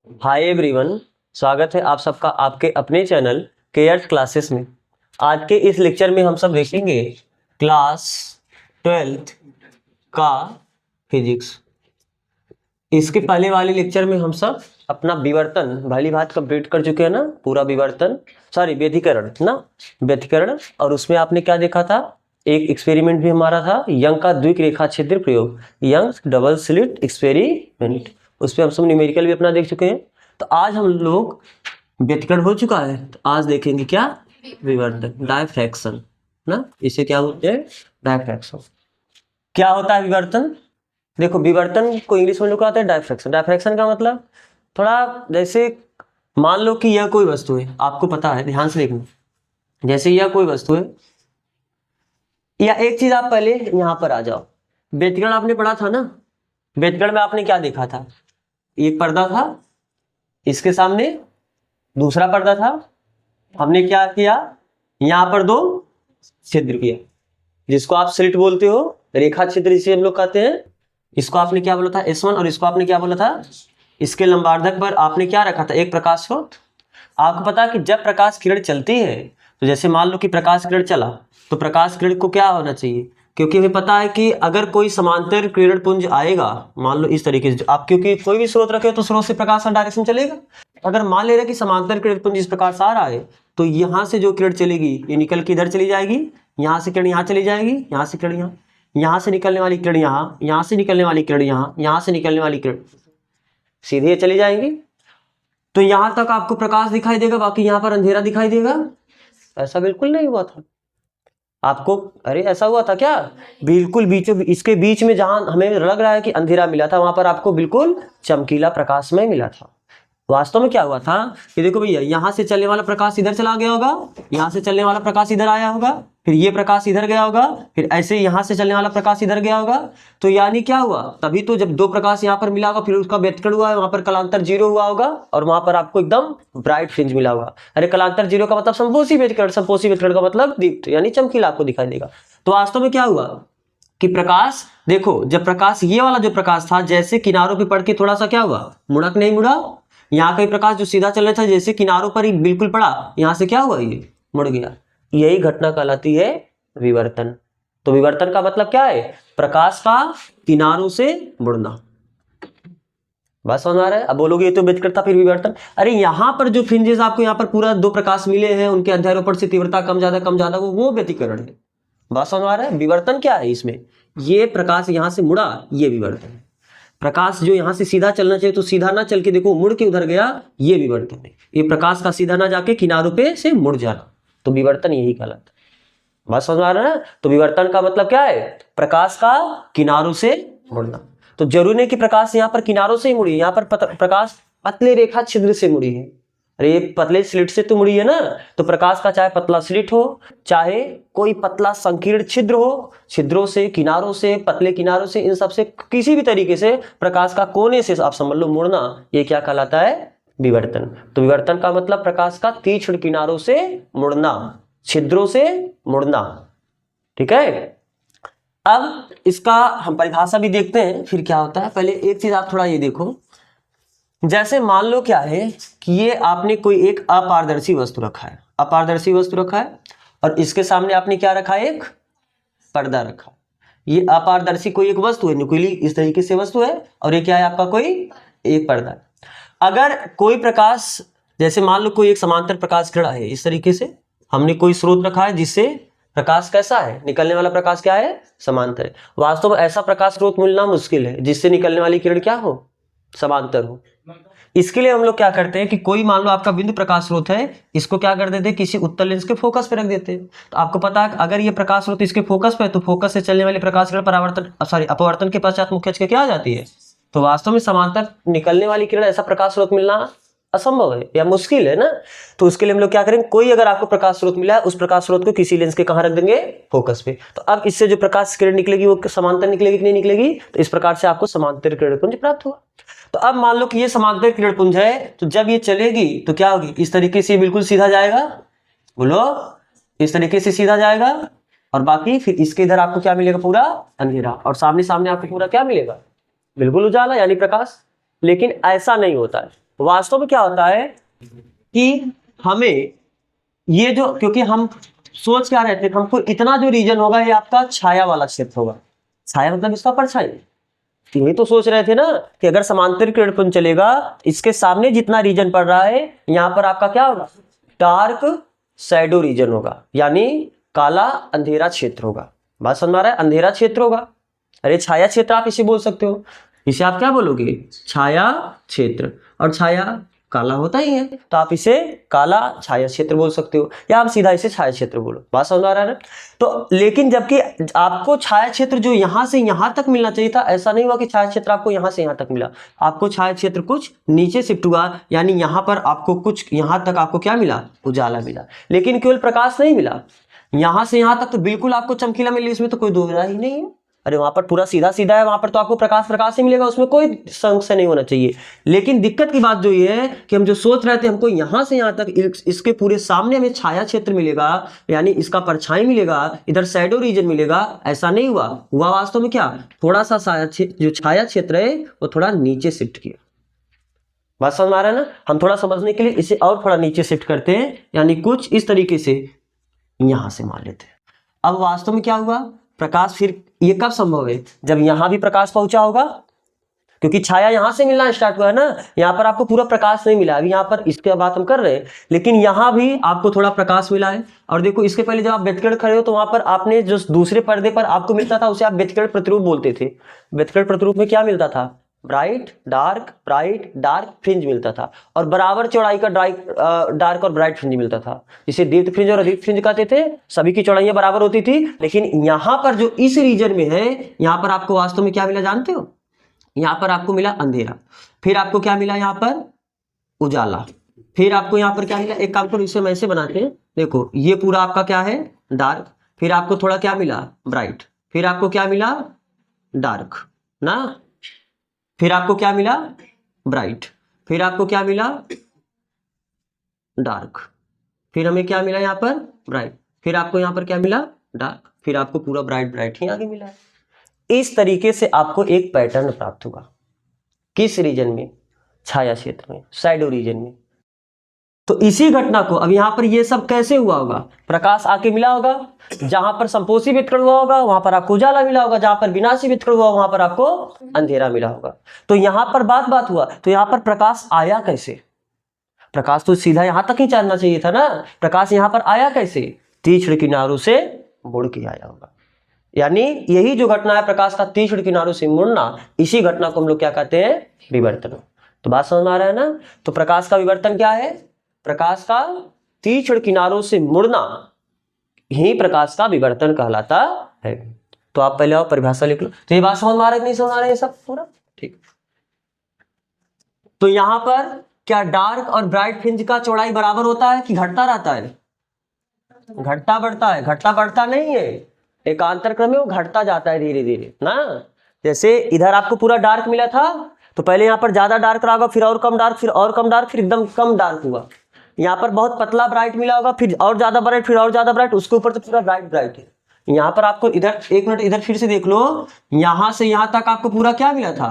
Hi everyone, स्वागत है आप सबका आपके अपने चैनल केयर्स क्लासेस में। आज के इस लेक्चर में हम सब देखेंगे क्लास 12th का फिजिक्स। इसके पहले वाले लेक्चर में हम सब अपना विवर्तन भली बात कंप्लीट कर चुके हैं ना, पूरा विवर्तन व्यतिकरण ना, व्यतिकरण। और उसमें आपने क्या देखा था, एक एक्सपेरिमेंट भी हमारा था, यंग का द्विक रेखा छिद्र प्रयोग, यंग डबल स्लिट एक्सपेरिमेंट। उस पर हम सब न्यूमेरिकल भी अपना देख चुके हैं। तो आज हम लोग व्यतिकरण हो चुका है, तो आज देखेंगे क्या, विवर्तन, डायफ्रैक्शन ना। इसे क्या बोलते हैं, डायफ्रैक्शन। क्या होता है विवर्तन? देखो, विवर्तन को इंग्लिश में लोग कहते हैं डायफ्रैक्शन। डायफ्रैक्शन का मतलब थोड़ा जैसे मान लो कि यह कोई वस्तु है, आपको पता है, ध्यान से देखना। जैसे यह कोई वस्तु है, या एक चीज आप पहले यहां पर आ जाओ। व्यतिकरण आपने पढ़ा था ना, व्यतिकरण में आपने क्या देखा था, एक पर्दा था, इसके सामने दूसरा पर्दा था। हमने क्या किया, यहां पर दो छिद्र किया, जिसको आप स्लिट बोलते हो, रेखा छिद्र जिसे हम लोग कहते हैं। इसको आपने क्या बोला था, S1, और इसको आपने क्या बोला था, इसके लंबार्धक पर आपने क्या रखा था, एक प्रकाश स्रोत। आपको पता है कि जब प्रकाश किरण चलती है, तो जैसे मान लो कि प्रकाश किरण चला, तो प्रकाश किरण को क्या होना चाहिए, क्योंकि हमें पता है कि अगर कोई समांतर किरण पुंज आएगा, मान लो इस तरीके से, आप क्योंकि कोई भी स्रोत रखे हो तो स्रोत से प्रकाश का डायरेक्शन चलेगा। अगर मान ले रहे कि समांतर किरण पुंज इस प्रकार से आ रहा है, तो यहाँ से जो किरण चलेगी ये निकल के इधर चली जाएगी, यहाँ से किरण यहाँ चली जाएगी, यहाँ से किरण यहाँ, यहाँ से निकलने वाली किरण यहाँ, यहाँ से निकलने वाली किरण यहाँ, यहाँ से निकलने वाली किरण सीधे चली जाएंगी। तो यहाँ तक आपको प्रकाश दिखाई देगा, बाकी यहाँ पर अंधेरा दिखाई देगा। ऐसा बिल्कुल नहीं हुआ था आपको। अरे ऐसा हुआ था क्या, बिल्कुल बीचों इसके बीच में जहां हमें लग रहा है कि अंधेरा मिला था, वहां पर आपको बिल्कुल चमकीला प्रकाशमय मिला था। वास्तव में क्या हुआ था कि देखो भैया, यहाँ से चलने वाला प्रकाश इधर चला गया होगा, यहाँ से चलने वाला प्रकाश इधर आया होगा, फिर ये प्रकाश इधर गया होगा, फिर ऐसे यहाँ से चलने वाला प्रकाश इधर गया होगा। तो यानी क्या हुआ, तभी तो जब दो प्रकाश यहाँ पर मिला होगा, फिर उसका व्यतिकरण हुआ है, वहां पर कलांतर 0 हुआ होगा, और वहां पर आपको एकदम ब्राइट फ्रिंज मिला होगा। अरे कलांतर 0 का मतलब संपोषी व्यतिकरण, संपोषी व्यतिकरण का मतलब दीप्त यानी चमकीला आपको दिखाई देगा। तो वास्तव में क्या हुआ कि प्रकाश, देखो जब प्रकाश, ये वाला जो प्रकाश था, जैसे किनारों पे पड़ के थोड़ा सा क्या हुआ, मुड़क नहीं मुड़ा। यहाँ का प्रकाश जो सीधा चल रहा था, जैसे किनारों पर ही बिल्कुल पड़ा, यहाँ से क्या हुआ, ये मुड़ गया। यही घटना कहलाती है विवर्तन। तो विवर्तन का मतलब क्या है, प्रकाश का किनारों से मुड़ना। बस समझ आ रहा है? अब बोलोगे ये तो व्यतिकरण था, फिर विवर्तन। अरे यहाँ पर जो फ्रिंजेस आपको यहाँ पर पूरा दो प्रकाश मिले हैं, उनके अध्यारोपण से तीव्रता कम ज्यादा वो व्यतिकरण है। बात समझ आ रहा है? विवर्तन क्या है, इसमें ये प्रकाश यहाँ से मुड़ा, ये विवर्तन है। प्रकाश जो यहाँ से सीधा चलना चाहिए तो सीधा ना चल के देखो मुड़ के उधर गया, ये विवर्तन है। ये प्रकाश का सीधा ना जाके किनारों पे से मुड़ जाना, तो विवर्तन यही कहलाता है। बात समझ आ रहा है ना? तो विवर्तन का मतलब क्या है, प्रकाश का किनारों से मुड़ना। तो जरूरी नहीं कि प्रकाश यहाँ पर किनारों से ही मुड़ी, यहाँ पर प्रकाश पतले रेखा छिद्र से मुड़ी है। अरे ये पतले स्लिट से तो मुड़ी है ना, तो प्रकाश का चाहे पतला स्लिट हो, चाहे कोई पतला संकीर्ण छिद्र हो, छिद्रों से, किनारों से, पतले किनारों से, इन सब से किसी भी तरीके से प्रकाश का कोने से आप समझ लो मुड़ना, ये क्या कहलाता है, विवर्तन। तो विवर्तन का मतलब प्रकाश का तीक्ष्ण किनारों से मुड़ना, छिद्रों से मुड़ना। ठीक है, अब इसका हम परिभाषा भी देखते हैं, फिर क्या होता है। पहले एक चीज आप थोड़ा ये देखो, जैसे मान लो क्या है कि ये आपने कोई एक अपारदर्शी वस्तु रखा है, अपारदर्शी वस्तु रखा है, और इसके सामने आपने क्या रखा है, एक पर्दा रखा। ये अपारदर्शी कोई एक वस्तु है, नुकीली इस तरीके से वस्तु है, और ये क्या है आपका कोई एक पर्दा। अगर कोई प्रकाश, जैसे मान लो कोई एक समांतर प्रकाश किरण है, इस तरीके से हमने कोई स्रोत रखा है जिससे प्रकाश कैसा है, निकलने वाला प्रकाश क्या है, समांतर है। वास्तव में ऐसा प्रकाश स्रोत मिलना मुश्किल है जिससे निकलने वाली किरण क्या हो, समांतर हो। इसके लिए हम लोग क्या करते हैं कि कोई मान लो आपका बिंदु प्रकाश स्रोत है, इसको क्या कर देते हैं, किसी उत्तल लेंस के फोकस पे रख देते हैं। तो आपको पता है अगर ये प्रकाश स्रोत इसके फोकस पे है, तो फोकस से चलने वाली प्रकाश किरण अपवर्तन के पश्चात मुख्य अक्ष के क्या आ जाती है। तो वास्तव में समांतर निकलने वाली किरण ऐसा प्रकाश स्रोत मिलना असंभव है या मुश्किल है ना। तो उसके लिए हम लोग क्या करेंगे, कोई अगर आपको प्रकाश स्रोत मिला है, उस प्रकाश स्रोत को किसी लेंस के कहां रख देंगे, फोकस पे। तो अब इससे जो प्रकाश किरण निकलेगी वो समांतर निकलेगी कि नहीं निकलेगी, तो इस प्रकार से आपको समांतर किरण पुंज प्राप्त होगा। तो अब मान लो कि ये समांतर किरण पुंज है, तो जब ये चलेगी तो क्या होगी, इस तरीके से बिल्कुल सीधा जाएगा, बोलो इस तरीके से सीधा जाएगा, और बाकी फिर इसके इधर आपको क्या मिलेगा, पूरा अंधेरा, और सामने सामने आपको पूरा क्या मिलेगा, बिल्कुल उजाला यानी प्रकाश। लेकिन ऐसा नहीं होता है, वास्तव में क्या होता है कि हमें ये जो, क्योंकि हम सोच क्या रहे थे, हमको इतना जो रीजन होगा ये आपका छाया वाला क्षेत्र होगा। छाया मतलब इसका परछाई। यही तो सोच रहे थे ना कि अगर समांतर किरणपुंज चलेगा, इसके सामने जितना रीजन पड़ रहा है यहाँ पर आपका क्या होगा, डार्क शैडो रीजन होगा, यानी काला अंधेरा क्षेत्र होगा। बात समझ में आ रहा है, अंधेरा क्षेत्र होगा। अरे छाया क्षेत्र आप इसे बोल सकते हो, इसे आप क्या बोलोगे, छाया क्षेत्र। और छाया काला होता ही है तो आप इसे काला छाया क्षेत्र बोल सकते हो, या आप सीधा इसे छाया क्षेत्र बोलो। बात समझ आ रहा है ना। तो लेकिन जबकि आपको छाया क्षेत्र जो यहां से यहां तक मिलना चाहिए था, ऐसा नहीं हुआ कि छाया क्षेत्र आपको यहां से यहां तक मिला। आपको छाया क्षेत्र कुछ नीचे शिफ्ट हुआ, यानी यहां पर आपको कुछ यहां तक आपको क्या मिला, उजाला मिला, लेकिन केवल प्रकाश नहीं मिला। यहां से यहां तक तो बिल्कुल आपको चमकीला मिला, इसमें तो कोई दो राय ही नहीं है। अरे वहां पर पूरा सीधा सीधा है, वहां पर तो आपको प्रकाश ही मिलेगा, उसमें कोई संशय नहीं होना चाहिए। लेकिन दिक्कत की बात जो ये है कि हम जो सोच रहे थे हमको यहां से यहां तक इसके पूरे सामने हमें छाया क्षेत्र मिलेगा, यानी इसका परछाई मिलेगा, इधर शैडो रीजन मिलेगा, ऐसा नहीं हुआ। हुआ वास्तव में क्या, थोड़ा सा जो छाया क्षेत्र है वो थोड़ा नीचे शिफ्ट किया। बात समझ में आ रहा है ना। हम थोड़ा समझने के लिए इसे और थोड़ा नीचे शिफ्ट करते हैं, यानी कुछ इस तरीके से यहां से मान लेते हैं। अब वास्तव में क्या हुआ, प्रकाश फिर ये कब संभव है, जब यहां भी प्रकाश पहुंचा होगा, क्योंकि छाया यहां से मिलना स्टार्ट हुआ है ना। यहां पर आपको पूरा प्रकाश नहीं मिला, अभी यहां पर इसके बात हम कर रहे हैं, लेकिन यहां भी आपको थोड़ा प्रकाश मिला है। और देखो इसके पहले जब आप व्यतिकरण खड़े हो तो वहां पर आपने जो दूसरे पर्दे पर आपको मिलता था उसे आप व्यतिकरण प्रतिरूप बोलते थे। व्यतिकरण प्रतिरूप में क्या मिलता था, ब्राइट डार्क फ्रिंज मिलता था, और बराबर चौड़ाई का डार्क और ब्राइट फ्रिंज मिलता था, जिसे दीप्त फ्रिंज और अदीप्त फ्रिंज कहते थे। सभी की चौड़ाइयां बराबर होती थी। लेकिन यहां पर जो इस रीजन में है, यहां पर आपको वास्तव में क्या मिला जानते हो, यहां पर आपको मिला अंधेरा, फिर आपको क्या मिला यहां पर उजाला, फिर आपको यहां पर क्या मिला, एक काम करो इसे मैं ऐसे बनाते हैं, देखो ये पूरा आपका क्या है डार्क, फिर आपको थोड़ा क्या मिला ब्राइट, फिर आपको क्या मिला डार्क ना, फिर आपको क्या मिला ब्राइट, फिर आपको क्या मिला डार्क, फिर हमें क्या मिला यहाँ पर ब्राइट, फिर आपको यहाँ पर क्या मिला डार्क, फिर आपको पूरा ब्राइट ही आगे मिला है। इस तरीके से आपको एक पैटर्न प्राप्त होगा। किस रीजन में, छाया क्षेत्र में, शैडो रीजन में। तो इसी घटना को अब यहां पर ये सब कैसे हुआ होगा, प्रकाश आके मिला होगा, जहां पर संपोषी वितरण हुआ होगा वहां पर आपको उजाला मिला होगा, जहां पर विनाशी वितरण हुआ वहां पर आपको अंधेरा मिला होगा। तो यहां पर बात हुआ, तो यहां पर प्रकाश आया कैसे, प्रकाश तो सीधा यहां तक ही चलना चाहिए था ना, प्रकाश यहां पर आया कैसे, तीक्ष्ण किनारों से मुड़ के आया होगा। यानी यही जो घटना है प्रकाश का तीक्ष्ण किनारों से मुड़ना, इसी घटना को हम लोग क्या कहते हैं, विवर्तन। तो बात समझ में आ रहा है ना। तो प्रकाश का विवर्तन क्या है, प्रकाश का तीक्ष्ण किनारों से मुड़ना ही प्रकाश का विवर्तन कहलाता है। तो आप पहले और परिभाषा लिख लो। तो ये बात समझ में आ रहा है, नहीं समझ आ रहा है, ये सब पूरा ठीक। तो यहां पर क्या डार्क और ब्राइट फ्रिंज का चौड़ाई बराबर होता है कि घटता रहता है, घटता बढ़ता है, घटता बढ़ता नहीं है, एकांतर क्रम में वो घटता जाता है धीरे धीरे ना। जैसे इधर आपको पूरा डार्क मिला था तो पहले यहाँ पर ज्यादा डार्क रहा होगा, फिर और कम डार्क, फिर और कम डार्क, फिर एकदम कम डार्क हुआ। यहाँ पर बहुत पतला ब्राइट मिला होगा, फिर और ज्यादा ब्राइट, फिर और ज्यादा ब्राइट, उसके ऊपर तो पूरा ब्राइट है। यहाँ पर आपको इधर एक मिनट इधर फिर से देख लो, यहां से यहां तक आपको पूरा क्या मिला था,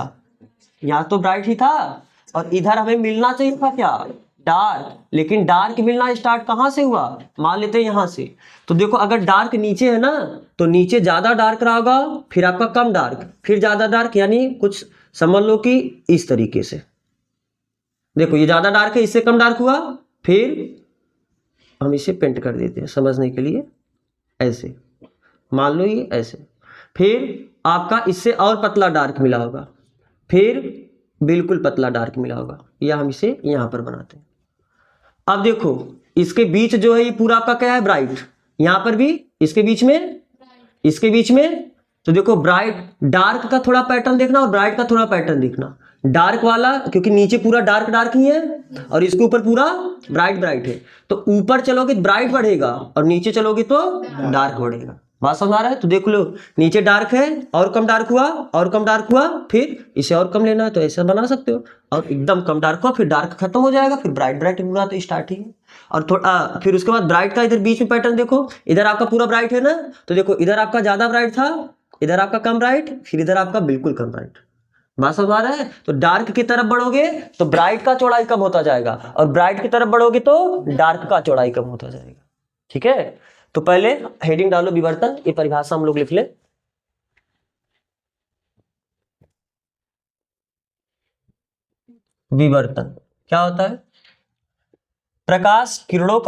यहाँ तो ब्राइट ही था, और इधर हमें मिलना चाहिए था क्या डार्क, लेकिन डार्क मिलना स्टार्ट कहां से हुआ, मान लेते हैं यहां से। तो देखो अगर डार्क नीचे है ना तो नीचे ज्यादा डार्क रहा होगा, फिर आपका कम डार्क, फिर ज्यादा डार्क, यानी कुछ समझ लो कि इस तरीके से। देखो ये ज्यादा डार्क है, इससे कम डार्क हुआ, फिर हम इसे पेंट कर देते हैं समझने के लिए, ऐसे मान लो ये ऐसे, फिर आपका इससे और पतला डार्क मिला होगा, फिर बिल्कुल पतला डार्क मिला होगा, या हम इसे यहां पर बनाते हैं। अब देखो इसके बीच जो है ये पूरा आपका क्या है ब्राइट, यहां पर भी इसके बीच में तो देखो ब्राइट डार्क का थोड़ा पैटर्न देखना और ब्राइट का थोड़ा पैटर्न देखना। डार्क वाला क्योंकि नीचे पूरा डार्क ही है और इसके ऊपर पूरा ब्राइट है, तो ऊपर चलोगे ब्राइट बढ़ेगा और नीचे चलोगे तो डार्क बढ़ेगा। बात समझ आ रहा है। तो देख लो नीचे डार्क है और कम डार्क हुआ और कम डार्क हुआ, फिर इसे और कम लेना है तो ऐसा बना सकते हो, और एकदम कम डार्क हुआ फिर डार्क खत्म हो जाएगा, फिर ब्राइट पूरा तो स्टार्ट ही है। और थोड़ा फिर उसके बाद ब्राइट का इधर बीच में पैटर्न देखो, इधर आपका पूरा ब्राइट है ना, तो देखो इधर आपका ज्यादा ब्राइट था, इधर आपका कम ब्राइट, फिर इधर आपका बिल्कुल कम ब्राइट। बात समझ आ रहा है? तो डार्क की तरफ बढ़ोगे तो ब्राइट का चौड़ाई कम होता जाएगा, और ब्राइट की तरफ बढ़ोगे तो डार्क का चौड़ाई कम होता जाएगा। ठीक है, तो पहले हेडिंग डालो विवर्तन, ये परिभाषा हम लोग लिख ले। विवर्तन क्या होता है? प्रकाश किरणों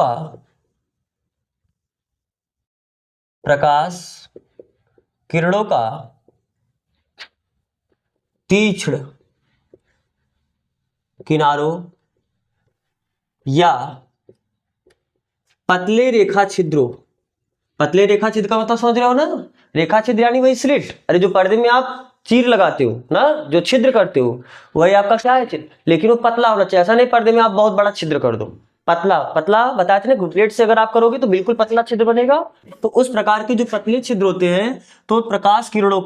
का तीक्ष्ण किनारों या पतले रेखा छिद्रों, पतले रेखा छिद्र का मतलब समझ रहे हो ना? रेखा छिद्र यानी वही स्लिट, अरे जो पर्दे में आप चीर लगाते हो ना, जो छिद्र करते हो, वही आपका क्या है छिद्र, लेकिन वो पतला होना चाहिए। ऐसा नहीं पर्दे में आप बहुत बड़ा छिद्र कर दो, पतला पतला बताया था ना, ग्रेड से अगर आप करोगे तो बिल्कुल पतला छिद्र बनेगा। तो उस प्रकार के जो पतले छिद्र होते हैं, तो प्रकाश किरणों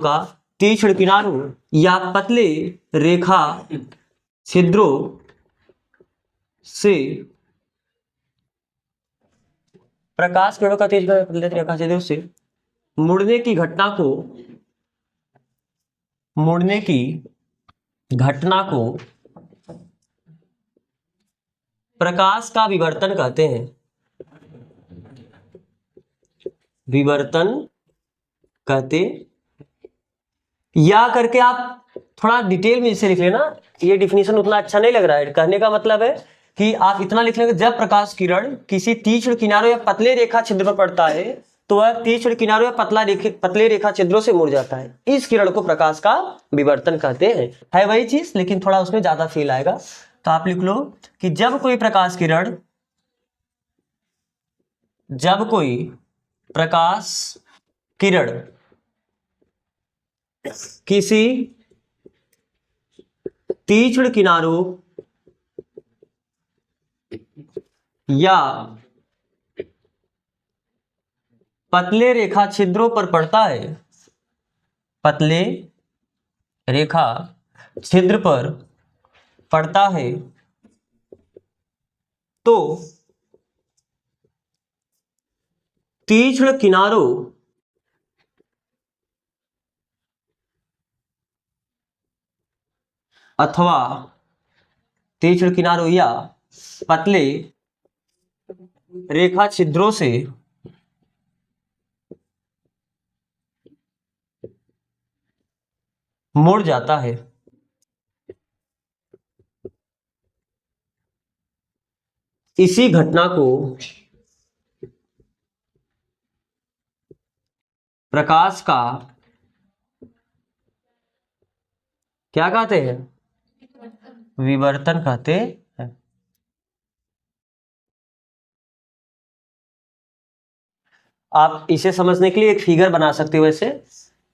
का तीक्ष्ण किनारों या पतले रेखा छिद्रों से, प्रकाश किरणों का तीक्ष्ण पतले रेखा छिद्रों से मुड़ने की घटना को प्रकाश का विवर्तन कहते हैं। विवर्तन कहते, या करके आप थोड़ा डिटेल में इसे लिख लेना, ये डिफिनीशन उतना अच्छा नहीं लग रहा है। कहने का मतलब है कि आप इतना लिख लेंगे, जब प्रकाश किरण किसी तीक्ष्ण किनारों या पतले रेखा छिद्र पर पड़ता है तो वह तीक्ष्ण किनारों या पतले रेखा छिद्रों से मुड़ जाता है। इस किरण को प्रकाश का विवर्तन कहते हैं। है वही चीज, लेकिन थोड़ा उसमें ज्यादा फील आएगा। तो आप लिख लो कि जब कोई प्रकाश किरण किसी तीक्ष्ण किनारों या पतले रेखा छिद्रों पर पड़ता है, पतले रेखा छिद्र पर पड़ता है, तो तीक्ष्ण किनारों अथवा तीक्ष्ण किनारों या पतले रेखा छिद्रों से मुड़ जाता है। इसी घटना को प्रकाश का क्या कहते हैं? विवर्तन कहते हैं। आप इसे समझने के लिए एक फिगर बना सकते हो ऐसे,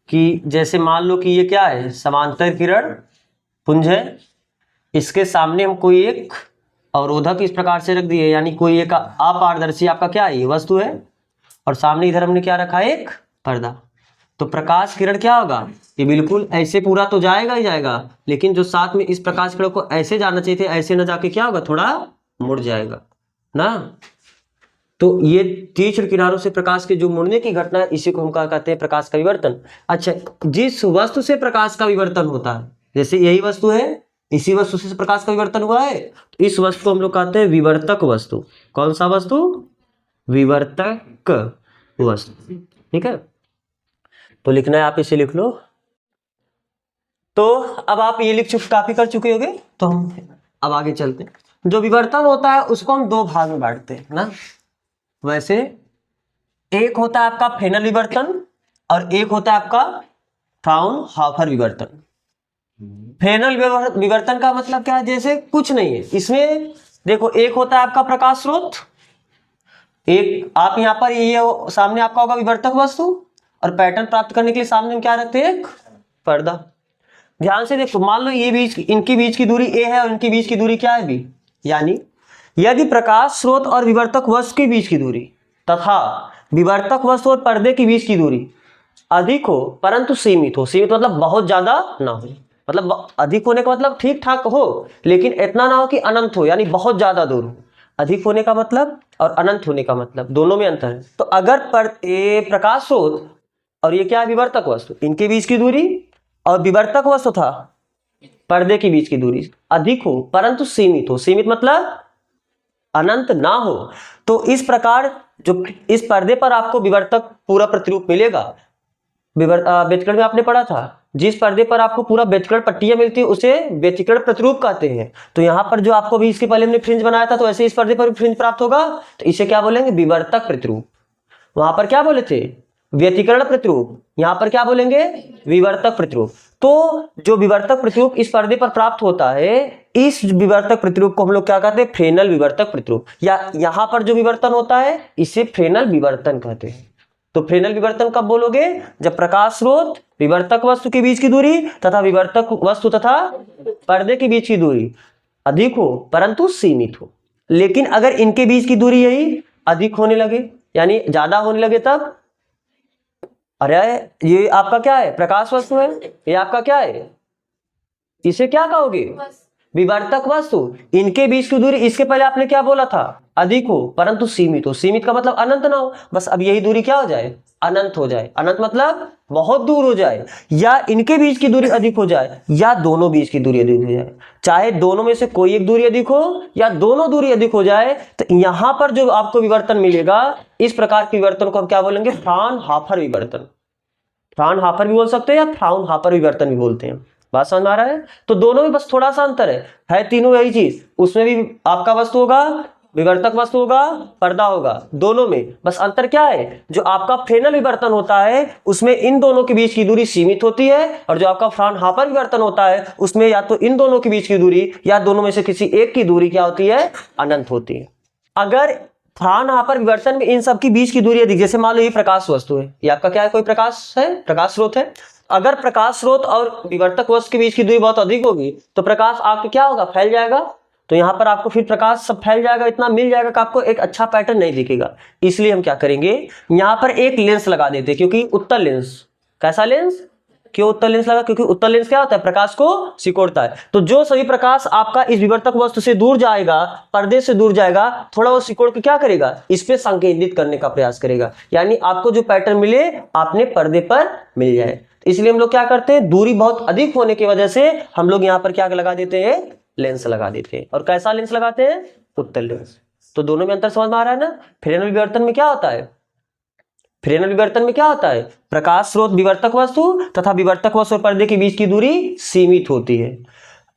कि जैसे मान लो कि ये क्या है, समांतर किरण पुंज है, इसके सामने हम कोई एक अवरोधक इस प्रकार से रख दिए, यानी कोई एक अपारदर्शी आपका क्या है, ये वस्तु है, और सामने इधर हमने क्या रखा है, एक पर्दा। तो प्रकाश किरण क्या होगा, ये बिल्कुल ऐसे पूरा तो जाएगा ही जाएगा, लेकिन जो साथ में इस प्रकाश किरण को ऐसे जाना चाहिए थे, ऐसे न जाके क्या होगा, थोड़ा मुड़ जाएगा ना। तो ये तीक्ष्ण किनारों से प्रकाश के जो मुड़ने की घटना है, इसी को हम क्या कहते हैं, प्रकाश का विवर्तन। अच्छा, जिस वस्तु से प्रकाश का विवर्तन होता है, जैसे यही वस्तु है, इसी वस्तु से प्रकाश का विवर्तन हुआ है, तो इस वस्तु को हम लोग कहते हैं विवर्तक वस्तु। कौन सा वस्तु? विवर्तक वस्तु। ठीक है, तो लिखना है, आप इसे लिख लो। तो अब आप ये लिख चुके, कॉपी कर चुके होंगे, तो हम अब आगे चलते हैं। जो विवर्तन होता है उसको हम दो भाग में बांटते हैं ना। वैसे एक होता है आपका फ्रेनेल विवर्तन और एक होता है आपका फ्राउनहोफर विवर्तन। फ्रेनेल विवर्तन का मतलब क्या है, जैसे कुछ नहीं है इसमें। देखो, एक होता है आपका प्रकाश स्रोत, एक आप यहाँ पर ये सामने आपका होगा विवर्तक वस्तु, और पैटर्न प्राप्त करने के लिए सामने हम क्या रखते हैं, एक पर्दा। ध्यान से देखो, मान लो ये इनकी बीच की दूरी a है और इनकी बीच की दूरी क्या है, b। यानी यदि प्रकाश स्रोत और विवर्तक वस्तु के बीच की दूरी तथा विवर्तक वस्तु और पर्दे के बीच की दूरी अधिक हो परंतु सीमित हो, सीमित मतलब बहुत ज्यादा ना हो, मतलब अधिक होने का मतलब ठीक ठाक हो, लेकिन इतना ना हो कि अनंत हो, यानी बहुत ज्यादा दूर हो। अधिक होने का मतलब और अनंत होने का मतलब दोनों में अंतर है। तो अगर प्रकाश स्रोत और ये क्या है, विवर्तक वस्तु। इनके बीच की दूरी और विवर्तक वस्तु था पर्दे के बीच की दूरी अधिक हो परंतु सीमित हो। सीमित मतलब अनंत ना हो। तो इस प्रकार जो इस पर्दे पर आपको विवर्तक पूरा प्रतिरूप मिलेगा, व्यतिकरण में आपने पढ़ा था, जिस पर्दे पर आपको पूरा व्यतिकरण पट्टियां मिलती है उसे व्यतिकरण प्रतिरूप कहते हैं। तो यहाँ पर जो आपको भी इसके पहले हमने फ्रिंज बनाया था, तो ऐसे इस पर्दे पर भी फ्रिंज प्राप्त होगा, तो इसे क्या बोलेंगे, विवर्तक प्रतिरूप। वहां पर क्या बोले थे, व्यतिकरण प्रतिरूप, यहां पर क्या बोलेंगे, विवर्तक प्रतिरूप। तो जो विवर्तक प्रतिरूप इस पर्दे पर प्राप्त होता है, इस विवर्तक प्रतिरूप को हम लोग क्या कहते हैं, फ्रेनल विवर्तक प्रतिरूप, या यहां पर जो विवर्तन होता है इसे फ्रेनल विवर्तन कहते हैं। तो फ्रेनल विवर्तन कब बोलोगे, जब प्रकाश स्रोत विवर्तक वस्तु के बीच की दूरी तथा विवर्तक वस्तु तथा पर्दे के बीच की दूरी अधिक हो परंतु सीमित हो। लेकिन अगर इनके बीच की दूरी यही अधिक होने लगे, यानी ज्यादा होने लगे, तब अरे ये आपका क्या है, प्रकाश वस्तु है, ये आपका क्या है, इसे क्या कहोगे, विवर्तक वस्तु। इनके बीच की दूरी, इसके पहले आपने क्या बोला था, अधिक हो परंतु सीमित हो। सीमित का मतलब अनंत ना हो, बस अब यही दूरी क्या हो जाए, अनंत हो जाए। अनंत मतलब बहुत दूर हो जाए, या इनके बीच की दूरी अधिक हो जाए, या दोनों बीच की दूरी अधिक हो जाए। चाहे दोनों में से कोई एक दूरी अधिक हो या दोनों दूरी अधिक हो जाए, तो यहां पर जो आपको विवर्तन मिलेगा, इस प्रकार के विवर्तन को हम क्या बोलेंगे, फ्राउनहोफर विवर्तन। फ्राउनहोफर भी बोल सकते हैं या फ्राउनहोफर विवर्तन भी बोलते हैं। बात समझ में आ रहा है। तो दोनों में बस थोड़ा सा अंतर है तीनों यही चीज। उसमें भी आपका वस्तु होगा, विवर्तक वस्तु होगा, पर्दा होगा, दोनों में बस अंतर क्या है, जो आपका फ्रेनल विवर्तन होता है उसमें इन दोनों के बीच की दूरी सीमित होती है, और जो आपका फ्राउनहोफर विवर्तन होता है उसमें या तो इन दोनों के बीच की दूरी या दोनों में से किसी एक की दूरी क्या होती है, अनंत होती है। अगर फ्राउनहोफर विवर्तन में इन सब की बीच की दूरी अधिक, जैसे मान लो ये प्रकाश वस्तु है, ये आपका क्या है, कोई प्रकाश है, प्रकाश स्रोत है। अगर प्रकाश स्रोत और विवर्तक वस्तु के बीच की दूरी बहुत अधिक होगी तो प्रकाश आपको क्या होगा, फैल जाएगा। तो यहां पर आपको फिर प्रकाश सब फैल जाएगा, इतना मिल जाएगा कि आपको एक अच्छा पैटर्न नहीं दिखेगा। इसलिए हम क्या करेंगे, यहां पर एक लेंस लगा देते हैं, क्योंकि उत्तल लेंस, कैसा लेंस, क्यों उत्तल लेंस लगा, क्योंकि उत्तल लेंस क्या होता है, प्रकाश को सिकोड़ता है। तो जो सभी प्रकाश आपका इस विवर्तक वस्तु से दूर जाएगा, पर्दे से दूर जाएगा, थोड़ा वो सिकोड़ के क्या करेगा, इस पे संकेंद्रित करने का प्रयास करेगा, यानी आपको जो पैटर्न मिले आपने पर्दे पर मिल जाए। इसलिए हम लोग क्या करते हैं, दूरी बहुत अधिक होने की वजह से हम लोग यहाँ पर क्या लगा देते हैं, लेंस लगा देते हैं। और कैसा लेंस लगाते हैं, उत्तल लेंस। तो दोनों में अंतर समझ में आ रहा है ना। फ्रेनल विवर्तन में क्या होता है, फ्रेनल विवर्तन में क्या होता है, प्रकाश स्रोत विवर्तक वस्तु तथा विवर्तक वस्तु और पर्दे के बीच की दूरी सीमित होती है।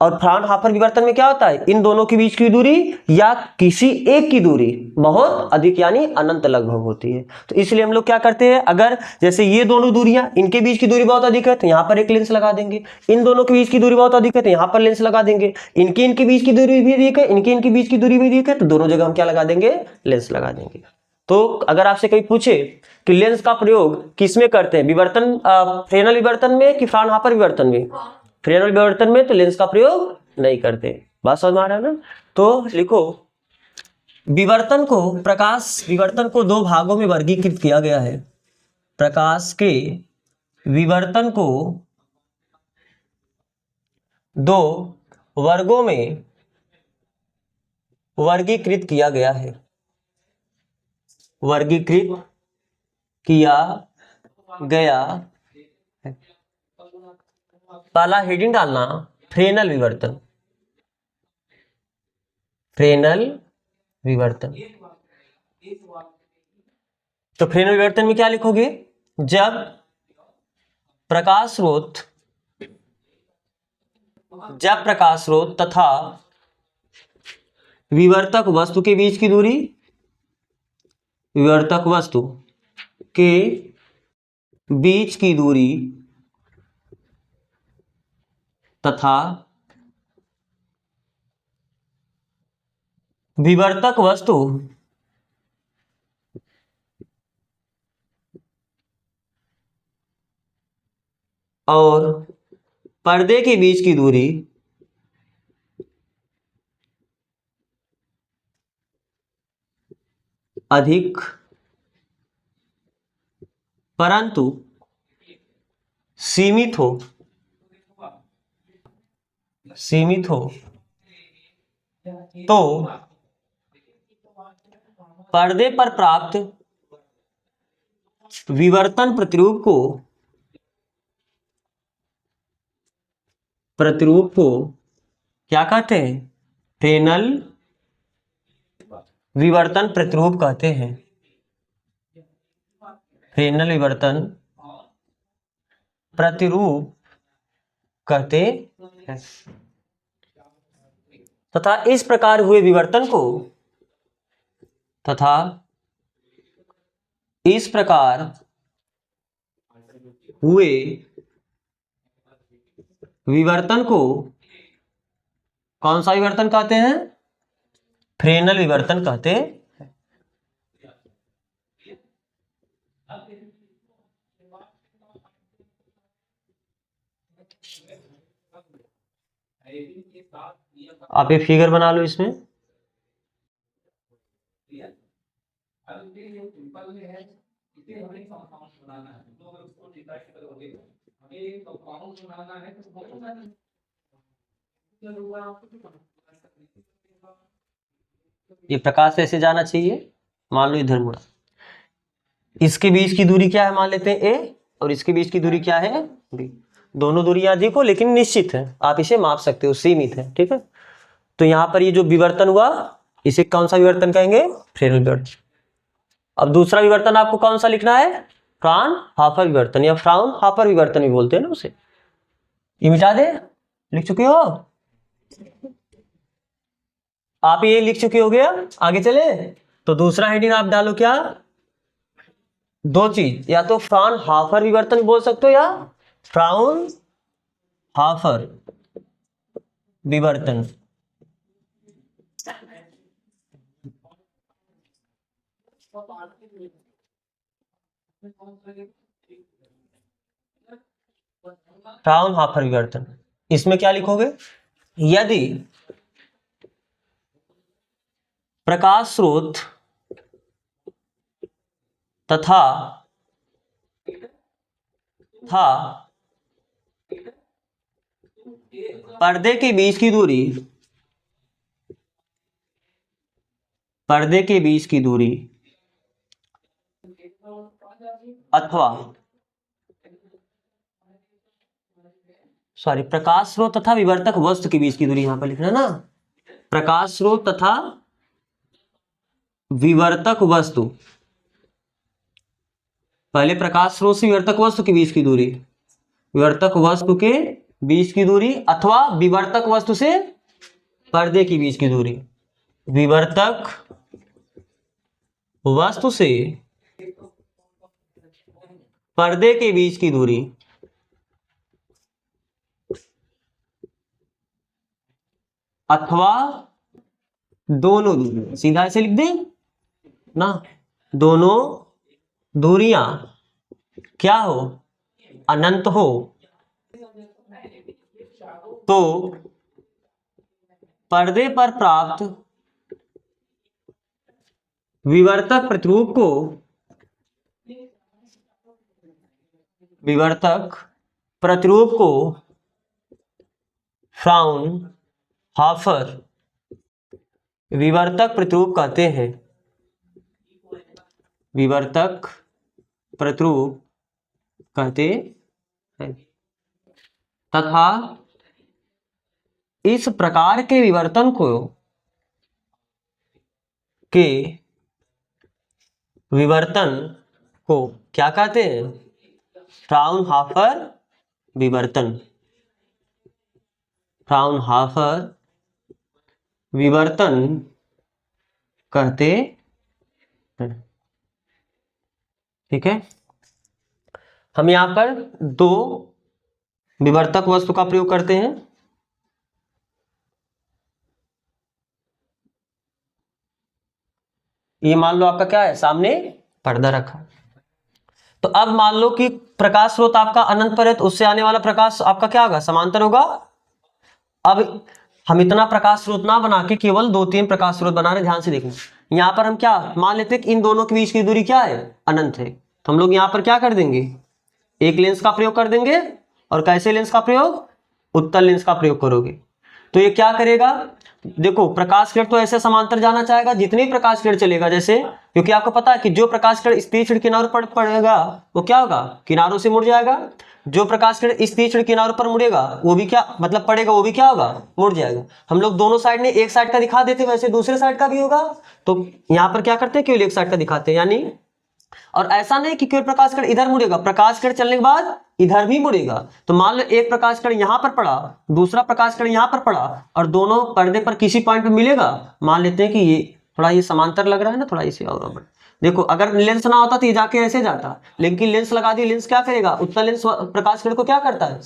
और फ्राउनहोफर विवर्तन में क्या होता है, इन दोनों के बीच की दूरी या किसी एक की दूरी बहुत अधिक यानी अनंत लगभग होती है। तो इसलिए हम लोग क्या करते हैं, अगर जैसे ये दोनों दूरियां, इनके बीच की दूरी बहुत अधिक है तो यहाँ पर एक लेंस लगा देंगे, इन दोनों के बीच की दूरी बहुत अधिक है तो यहाँ पर लेंस लगा देंगे, इनके बीच की दूरी भी अधिक है, इनके बीच की दूरी भी अधिक है, तो दोनों जगह हम क्या लगा देंगे, लेंस लगा देंगे। तो अगर आपसे कोई पूछे कि लेंस का प्रयोग किसमें करते हैं, विवर्तन, फ्रेनल विवर्तन में कि फ्राउनहोफर विवर्तन में, फ्रेनल विवर्तन में तो लेंस का प्रयोग नहीं करते। बात समझ में आ रहा है ना। तो लिखो, विवर्तन को, प्रकाश विवर्तन को दो भागों में वर्गीकृत किया गया है। प्रकाश के विवर्तन को दो वर्गों में वर्गीकृत किया गया है, वर्गीकृत किया गया है। पहला हेडिंग डालना, फ्रेनल विवर्तन, फ्रेनल विवर्तन। तो फ्रेनल विवर्तन में क्या लिखोगे, जब प्रकाश स्रोत तथा विवर्तक वस्तु के बीच की दूरी, विवर्तक वस्तु के बीच की दूरी तथा विवर्तक वस्तु और पर्दे के बीच की दूरी अधिक परंतु सीमित हो, तो पर्दे पर प्राप्त विवर्तन प्रतिरूप को क्या कहते हैं? फ्रेनेल विवर्तन प्रतिरूप कहते हैं। फ्रेनेल विवर्तन प्रतिरूप कहते हैं। तथा इस प्रकार हुए विवर्तन को कौन सा विवर्तन कहते हैं? फ्रेनेल विवर्तन कहते हैं। आप एक फिगर बना लो इसमें। ये प्रकाश ऐसे जाना चाहिए, मान लो इधर मुड़ा। इसके बीच की दूरी क्या है मान लेते हैं a, और इसके बीच की दूरी क्या है b। दोनों दूरियां अधिक हो लेकिन निश्चित है, आप इसे माप सकते हो, सीमित है, ठीक है। तो यहाँ पर ये जो विवर्तन हुआ इसे कौन सा विवर्तन कहेंगे? फ्रेनेल विवर्तन। अब दूसरा विवर्तन आपको कौन सा लिखना है? फ्राउनहोफर विवर्तन या फ्राउनहोफर विवर्तन भी बोलते हैं ना उसे। ये मिटा दे, लिख चुके हो आप, ये लिख चुके हो गया। आगे चले तो दूसरा हेडिंग आप डालो क्या? दो चीज, या तो फ्राउनहोफर विवर्तन बोल सकते हो या फ्राउनहोफर विवर्तन। फ्राउनहोफर विवर्तन, इसमें क्या लिखोगे? यदि प्रकाश स्रोत तथा पर्दे के बीच की दूरी अथवा प्रकाश स्रोत तथा विवर्तक वस्तु के बीच की दूरी, यहां पर लिखना ना, प्रकाश स्रोत तथा विवर्तक वस्तु। पहले प्रकाश स्रोत से विवर्तक वस्तु के बीच की दूरी, विवर्तक वस्तु के बीच की दूरी, अथवा विवर्तक वस्तु से पर्दे के बीच की दूरी, विवर्तक वस्तु से पर्दे के बीच की दूरी, अथवा दोनों दूरियां, सीधा ऐसे लिख दें ना, दोनों दूरियां क्या हो? अनंत हो, तो पर्दे पर प्राप्त विवर्तक प्रतिरूप को फ्राउनहोफर विवर्तक प्रतिरूप कहते हैं। विवर्तक प्रतिरूप कहते हैं। तथा इस प्रकार के विवर्तन को क्या कहते हैं? फ्राउनहोफर विवर्तन। फ्राउनहोफर विवर्तन कहते हैं, ठीक है। हम यहां पर दो विवर्तक वस्तु का प्रयोग करते हैं। ये मान लो आपका क्या है, सामने पर्दा रखा। तो अब मान लो कि प्रकाश स्रोत आपका अनंत पर है, तो उससे आने वाला प्रकाश आपका क्या होगा? समांतर होगा। अब हम इतना प्रकाश स्रोत ना बना के केवल 2-3 प्रकाश स्रोत बना रहे, ध्यान से देखना। यहां पर हम क्या मान लेते हैं कि इन दोनों के बीच की दूरी क्या है? अनंत है। तो हम लोग यहां पर क्या कर देंगे? एक लेंस का प्रयोग कर देंगे। और कैसे लेंस का प्रयोग? उत्तल लेंस का प्रयोग करोगे। तो ये क्या करेगा? देखो प्रकाश किरण तो ऐसे समांतर जाना चाहेगा, जितनी प्रकाश किरण चलेगा जैसे, क्योंकि आपको पता है कि जो प्रकाश किरण इस तीक्ष्ण किनारों पर पड़ेगा वो क्या होगा, किनारों से मुड़ जाएगा। जो प्रकाश किरण इस तीक्ष्ण किनारों पर मुड़ेगा वो भी क्या मतलब पड़ेगा, वो भी क्या होगा, मुड़ जाएगा। हम लोग दोनों साइड में एक साइड का दिखा देते, वैसे दूसरे साइड का भी होगा। तो यहाँ पर क्या करते हैं, केवल एक साइड का दिखाते हैं। यानी और ऐसा नहीं कि केवल प्रकाश किरण इधर मुड़ेगा, प्रकाश किरण चलने के बाद इधर भी मुड़ेगा। तो मान लो एक प्रकाश किरण यहां पर पड़ा, दूसरा प्रकाश किरण यहां पर पड़ा, और दोनों पर्दे पर किसी पॉइंट पे मिलेगा। मान लेते हैं कि ये थोड़ा ये समांतर लग रहा है ना, थोड़ा इसे और देखो, अगर लेंस ना होता तो ये जाके ऐसे जाता, लेकिन लेंस लगा दी। लेंस क्या करेगा, उत्तल लेंस प्रकाश किरण को क्या करता है,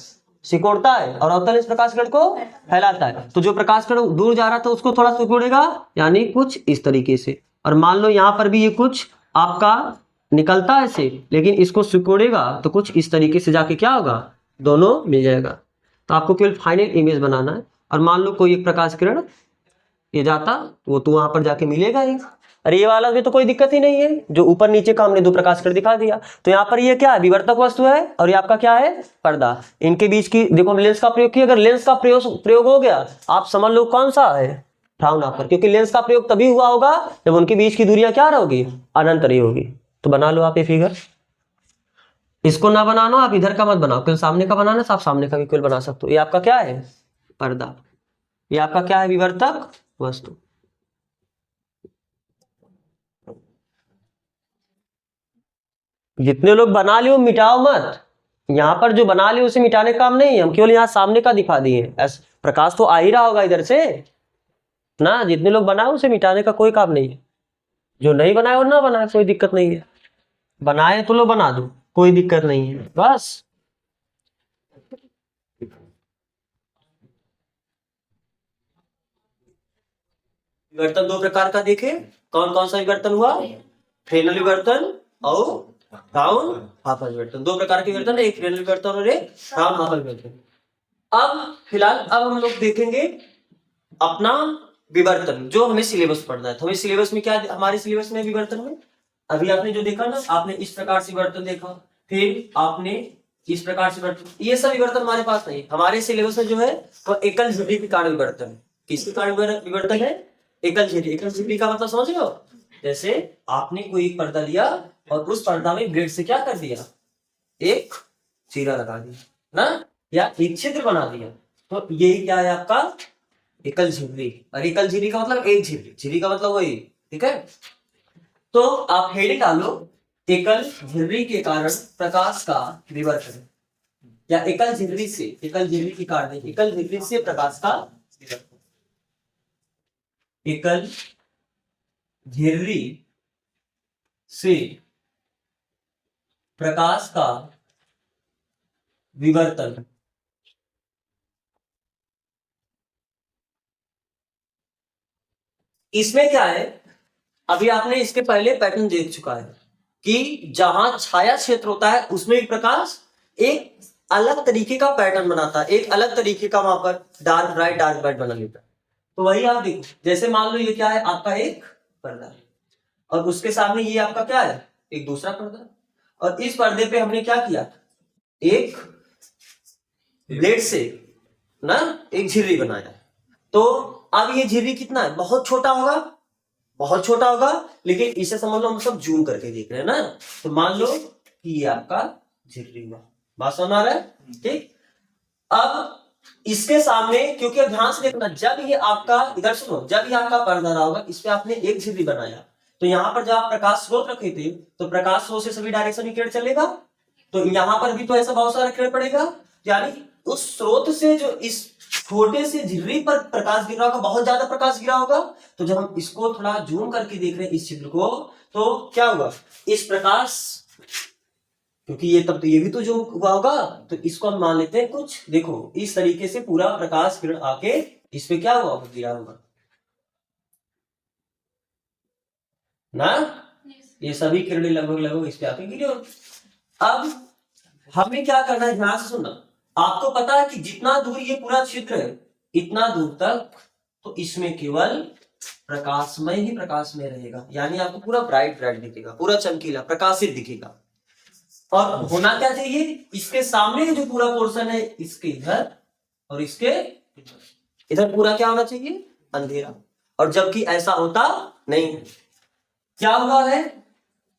सिकोड़ता है, और अवतल लेंस प्रकाश किरण को फैलाता है। तो जो प्रकाश किरण दूर जा रहा था उसको थोड़ा सिकोड़ेगा, यानी कुछ इस तरीके से। और मान लो यहाँ पर भी ये कुछ आपका निकलता है से, लेकिन इसको सिकोड़ेगा तो कुछ इस तरीके से जाके क्या होगा, दोनों मिल जाएगा। तो आपको केवल फाइनल इमेज बनाना है। और मान लो कोई एक प्रकाश किरण ये जाता, वो तो वहां पर जाके मिलेगा ही। अरे ये वाला भी तो कोई दिक्कत ही नहीं है, जो ऊपर नीचे का हमने दो प्रकाश किरण दिखा दिया। तो यहाँ पर ये क्या है, विवर्तक वस्तु है, और ये आपका क्या है, पर्दा। इनके बीच की देखो लेंस का प्रयोग किया, अगर लेंस का प्रयोग हो गया, आप समझ लो कौन सा है, फ्राउनहोफर। क्योंकि लेंस का प्रयोग तभी हुआ होगा जब उनके बीच की दूरियां क्या होगी, अनंत रही होगी। तो बना लो आप ये फिगर। इसको ना बनाना, आप इधर का मत बनाओ, क्योंकि सामने का बनाना तो आप सामने का भी केवल बना सकते हो। ये आपका क्या है, पर्दा। ये आपका क्या है, विवर्तक वस्तु। जितने लोग बना लियो मिटाओ मत, यहाँ पर जो बना लियो उसे मिटाने का काम नहीं है, हम केवल यहाँ सामने का दिखा दिए। प्रकाश तो आ ही रहा होगा इधर से ना, जितने लोग बनाए उसे मिटाने का कोई काम नहीं है। जो नहीं बनाए वो ना बनाए, कोई दिक्कत नहीं है। बनाए तो लो बना दो, कोई दिक्कत नहीं है बस। विवर्तन दो प्रकार का देखे, कौन कौन सा विवर्तन हुआ, फ्रेनेल विवर्तन और फ्राउनहोफर विवर्तन। दो प्रकार के विवर्तन, एक फ्रेनेल विवर्तन और एक फ्राउनहोफर विवर्तन। अब फिलहाल अब हम लोग देखेंगे अपना विवर्तन, जो हमें सिलेबस पढ़ना है। तो हमें सिलेबस में क्या, हमारे सिलेबस में विवर्तन में अभी आपने जो देखा ना, आपने इस प्रकार से विवर्तन देखा, फिर आपने इस प्रकार से विवर्तन, ये सब विवर्तन हमारे पास नहीं। हमारे सिलेबस में जो है वो एकल झिल्ली के कारण विवर्तन। किसके कारण विवर्तन है, एकल झिल्ली। एकल झिल्ली का मतलब समझ लो, जैसे आपने कोई एक पर्दा लिया और उस पर्दा में ब्लेड से क्या कर दिया, एक चीरा लगा दिया ना, या एक छिद्र बना दिया। तो यही क्या है आपका एकल झिल्ली। और एकल झिल्ली का मतलब एक झिल्ली, झिल्ली का मतलब वही, ठीक है। तो आप हेडिंग डालो, एकल झिल्ली के कारण प्रकाश का विवर्तन, या एकल झिल्ली से, एकल झिल्ली के कारण, एकल झिल्ली से प्रकाश का विवर्तन। एकल झिल्ली से प्रकाश का विवर्तन। इसमें क्या है, अभी आपने इसके पहले पैटर्न देख चुका है कि जहां छाया क्षेत्र होता है उसमें भी प्रकाश एक अलग तरीके का पैटर्न बनाता है, एक अलग तरीके का वहां पर डार्क ब्राइट बना लेता है। तो वही आप देखो, जैसे मान लो ये क्या है, आपका एक पर्दा है, और उसके सामने ये आपका क्या है, एक दूसरा पर्दा। और इस पर्दे पे हमने क्या किया, एक ब्लेड से ना एक झिल्ली बनाया। तो अब ये झिल्ली कितना है, बहुत छोटा होगा, बहुत छोटा होगा, लेकिन इसे समझ लो हम सब जूम करके देख रहे हैं ना। तो मान लो कि ये आपका झिल्ली हुआ, बात समझ आ रहा है, ठीक। अब इसके सामने, क्योंकि अब ध्यान से देखना, जब ये आपका, इधर सुनो, जब ये आपका पर्दा रहा होगा, इस पे आपने एक झिल्ली बनाया, तो यहाँ पर जब आप प्रकाश स्रोत रखे थे, तो प्रकाश स्रोत से सभी डायरेक्शन में किरण चलेगा। तो यहाँ पर भी तो ऐसा बहुत सारा किरण पड़ेगा, यानी उस स्रोत से जो इस छोटे से झिल्ली पर प्रकाश गिर रहा होगा, बहुत ज्यादा प्रकाश गिरा होगा। तो जब हम इसको थोड़ा जूम करके देख रहे हैं इस चित्र को, तो क्या हुआ, इस प्रकाश, क्योंकि ये तब तो ये भी तो जूम हुआ होगा, तो इसको हम मान लेते हैं कुछ, देखो इस तरीके से पूरा प्रकाश किरण आके इस पे क्या हुआ, गिरा होगा ना। ये सभी किरणें लगभग लगभग इस पे आके गिरी होगी। अब हमें क्या करना है, ध्यान से सुनना। आपको पता है कि जितना दूर ये पूरा क्षेत्र है, इतना दूर तक तो इसमें केवल प्रकाशमय ही प्रकाशमय रहेगा, यानी आपको पूरा ब्राइट ब्राइट दिखेगा, पूरा चमकीला प्रकाशित दिखेगा। और होना क्या चाहिए, इसके सामने जो पूरा पोर्शन है, इसके इधर और इसके इधर पूरा क्या होना चाहिए, अंधेरा, और जबकि ऐसा होता नहीं है। क्या हुआ है,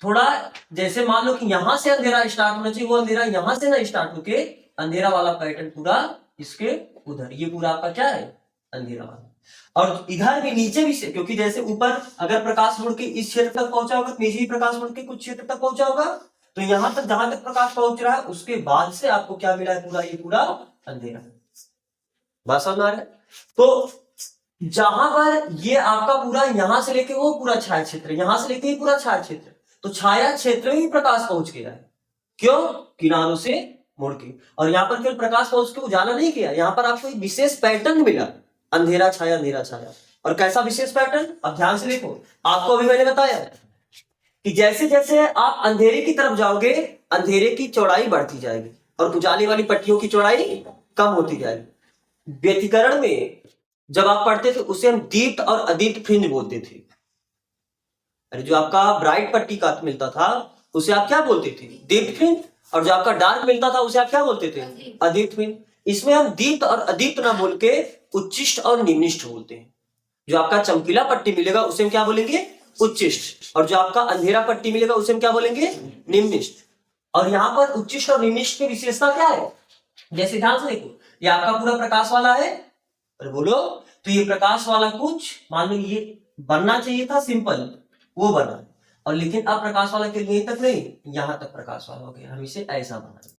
थोड़ा जैसे मान लो कि यहां से अंधेरा स्टार्ट होना चाहिए, वो अंधेरा यहां से ना स्टार्ट होके अंधेरा वाला पैटर्न पूरा इसके उधर, ये पूरा आपका क्या है, अंधेरा वाला। और इधर भी नीचे भी से, क्योंकि जैसे ऊपर अगर प्रकाश मुड़ के इस क्षेत्र तक पहुंचा होगा, नीचे भी प्रकाश मुड़ के कुछ क्षेत्र तक पहुंचा होगा, तो यहां तक जहां तक प्रकाश पहुंच रहा है उसके बाद से आपको क्या मिला है, पूरा ये पूरा अंधेरा। बात समझ आ रहा है। तो जहां पर ये आपका पूरा यहां से लेके वो पूरा छाया क्षेत्र, यहां से लेके पूरा छाया क्षेत्र, तो छाया क्षेत्र में भी प्रकाश पहुंच गया है। क्यों, किनारों से मुड़ के। और यहाँ पर केवल प्रकाश पहुंच के उजाला नहीं किया, यहाँ पर आपको एक विशेष पैटर्न मिला, अंधेरा छाया अंधेरा छाया। और कैसा विशेष पैटर्न, अब ध्यान से देखो, आपको अभी मैंने बताया कि जैसे जैसे आप अंधेरे की तरफ जाओगे, अंधेरे की चौड़ाई बढ़ती जाएगी और उजाले वाली पट्टियों की चौड़ाई कम होती जाएगी। व्यतिकरण में जब आप पढ़ते थे उसे हम दीप्त और अदीप्त फ्रिंज बोलते थे। अरे जो आपका ब्राइट पट्टी का मिलता था उसे आप क्या बोलते थे, दीप्त फ्रिंज, और जो आपका डार्क मिलता था उसे आप क्या बोलते थे, अदीप्त फ्रिंज। इसमें हम दीप्त और अदीप्त ना बोल के उच्चिष्ट और निम्निष्ठ बोलते हैं। जो आपका चमकीला पट्टी मिलेगा उसे हम क्या बोलेंगे, उच्चिष्ट, और जो आपका अंधेरा पट्टी मिलेगा उसे हम क्या बोलेंगे, निम्निष्ठ। और यहाँ पर उच्चिष्ट और निम्निष्ठ की विशेषता क्या है, जैसे ध्यान से देखो, ये आपका पूरा प्रकाश वाला है, बोलो, तो ये प्रकाश वाला कुछ मान लो ये बनना चाहिए था सिंपल, वो बना, और लेकिन अब प्रकाश वाला के लिए तक नहीं, यहां तक प्रकाश वाला हो गया, हम इसे ऐसा बनाए।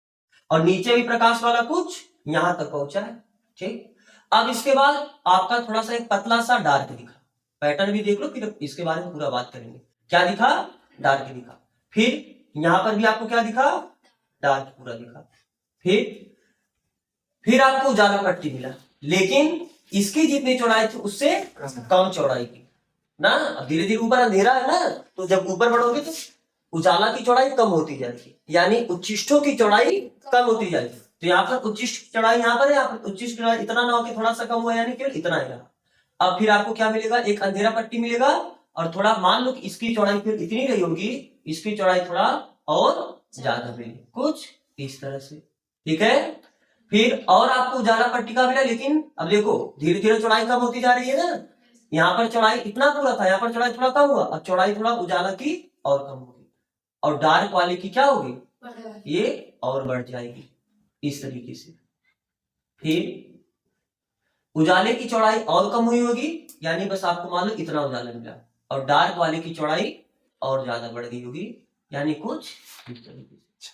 और नीचे भी प्रकाश वाला कुछ यहां तक पहुंचा है, ठीक। अब इसके बाद आपका थोड़ा सा एक पतला सा डार्क दिखा, पैटर्न भी देख लो, फिर इसके बारे में पूरा बात करेंगे। क्या दिखा, डार्क दिखा। फिर यहां पर भी आपको क्या दिखा, डार्क पूरा दिखा। फिर आपको उजाला पट्टी मिला, लेकिन इसकी जितनी चौड़ाई थी उससे कम चौड़ाई की ना। अब धीरे धीरे ऊपर अंधेरा है ना, तो जब ऊपर बढ़ोगे तो उजाला की चौड़ाई कम होती जाएगी, यानी उच्चिष्टों की चौड़ाई कम होती जाएगी। तो यहाँ पर उच्चिष्ट चौड़ाई यहाँ पर है, यहाँ पर उच्चिष्ट चौड़ाई इतना ना हो कि थोड़ा सा कम हुआ, यानी केवल इतना है। अब फिर आपको क्या मिलेगा, एक अंधेरा पट्टी मिलेगा, और थोड़ा मान लो कि इसकी चौड़ाई फिर इतनी रही होगी, इसकी चौड़ाई थोड़ा और ज्यादा मिली, कुछ इस तरह से, ठीक है। फिर और आपको उजाला पट्टी का मिला, लेकिन अब देखो धीरे धीरे चौड़ाई कम होती जा रही है ना। यहाँ पर चौड़ाई इतना पूरा था, यहाँ पर चौड़ाई थोड़ा कम हुआ, अब चौड़ाई थोड़ा उजाला की और कम होगी, और डार्क वाले की क्या होगी, ये और बढ़ जाएगी इस तरीके से। फिर उजाले की चौड़ाई और कम हुई होगी, यानी बस आपको मान लो इतना उजाला मिला, और डार्क वाले की चौड़ाई और ज्यादा बढ़ गई होगी, यानी कुछ इस तरीके से।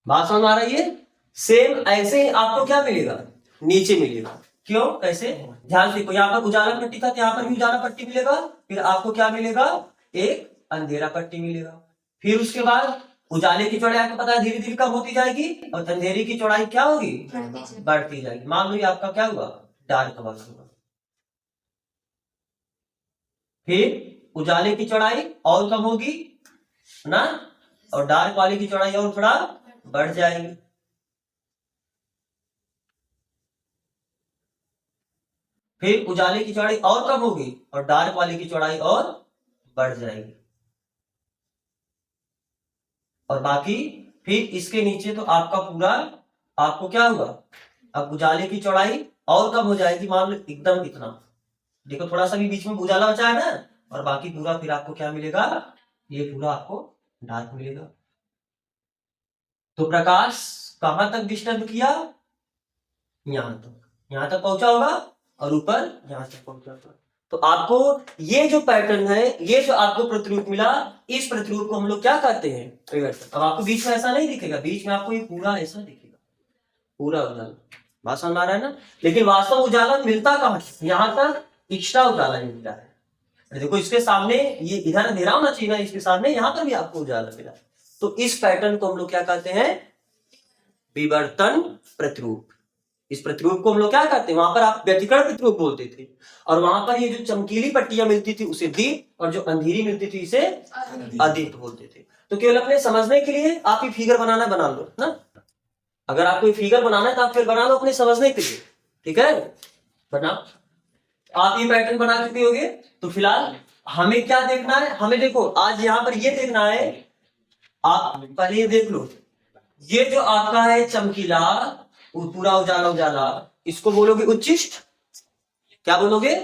बात समझ आ रही है। सेम ऐसे ही आपको क्या मिलेगा, नीचे मिलेगा। क्यों, कैसे, ध्यान से देखो, यहाँ पर उजाला पट्टी था, यहाँ पर भी उजाला पट्टी मिलेगा, फिर आपको क्या मिलेगा, एक अंधेरा पट्टी मिलेगा। फिर उसके बाद उजाले की चौड़ाई आपको पता है धीरे धीरे कम होती जाएगी, और अंधेरे की चौड़ाई क्या होगी, बढ़ती जाएगी। मान लो आपका क्या हुआ, डार्क वाला हुआ। फिर उजाले की चौड़ाई और कम होगी ना, और डार्क वाले की चौड़ाई और थोड़ा बढ़ जाएगी। फिर उजाले की चौड़ाई और कम होगी, और डार्क वाले की चौड़ाई और बढ़ जाएगी। और बाकी फिर इसके नीचे तो आपका पूरा, आपको क्या होगा, अब उजाले की चौड़ाई और कम हो जाएगी, मान लो एकदम इतना, देखो थोड़ा सा भी बीच में उजाला बचा है ना, और बाकी पूरा फिर आपको क्या मिलेगा, ये पूरा आपको डार्क मिलेगा। तो प्रकाश कहां तक डिस्टर्ब किया, यहां तक पहुंचा होगा, और ऊपर यहां तक पहुंचा होगा। तो आपको ये जो पैटर्न है, ये जो आपको प्रतिरूप मिला, इस प्रतिरूप को हम लोग क्या कहते हैं, विवर्तन। अब आपको बीच में ऐसा नहीं दिखेगा, बीच में आपको ये पूरा ऐसा दिखेगा, पूरा उजाला। बात समझ आ रहा है ना। लेकिन वास्तव उजाला मिलता कहां, यहां तक एक्स्ट्रा उजाला मिलता है। देखो इसके सामने ये इधर अंधेरा होना चाहिए ना, इसके सामने यहाँ पर भी आपको उजाला मिला। तो इस पैटर्न को हम लोग क्या कहते हैं, विवर्तन प्रतिरूप। इस प्रतिरूप को हम लोग क्या कहते हैं, वहां पर आप व्यतिकरण प्रतिरूप बोलते थे, और वहां पर ये जो चमकीली पट्टियां मिलती थी उसे दीप्त, और जो अंधेरी मिलती थी इसे अदीप्त बोलते थे। तो केवल अपने समझने के लिए आप ये फिगर बनाना बना लो ना, अगर आपको ये फिगर बनाना है तो आप फिर बना लो अपने समझने के लिए, ठीक है। बना, आप ये पैटर्न बना चुके होगे। तो फिलहाल हमें क्या देखना है, हमें देखो आज यहाँ पर ये देखना है, आप पहले ये देख लो, ये जो आपका है चमकीला पूरा उजाला उजाला, इसको बोलोगे उच्चिष्ट, क्या बोलोगे?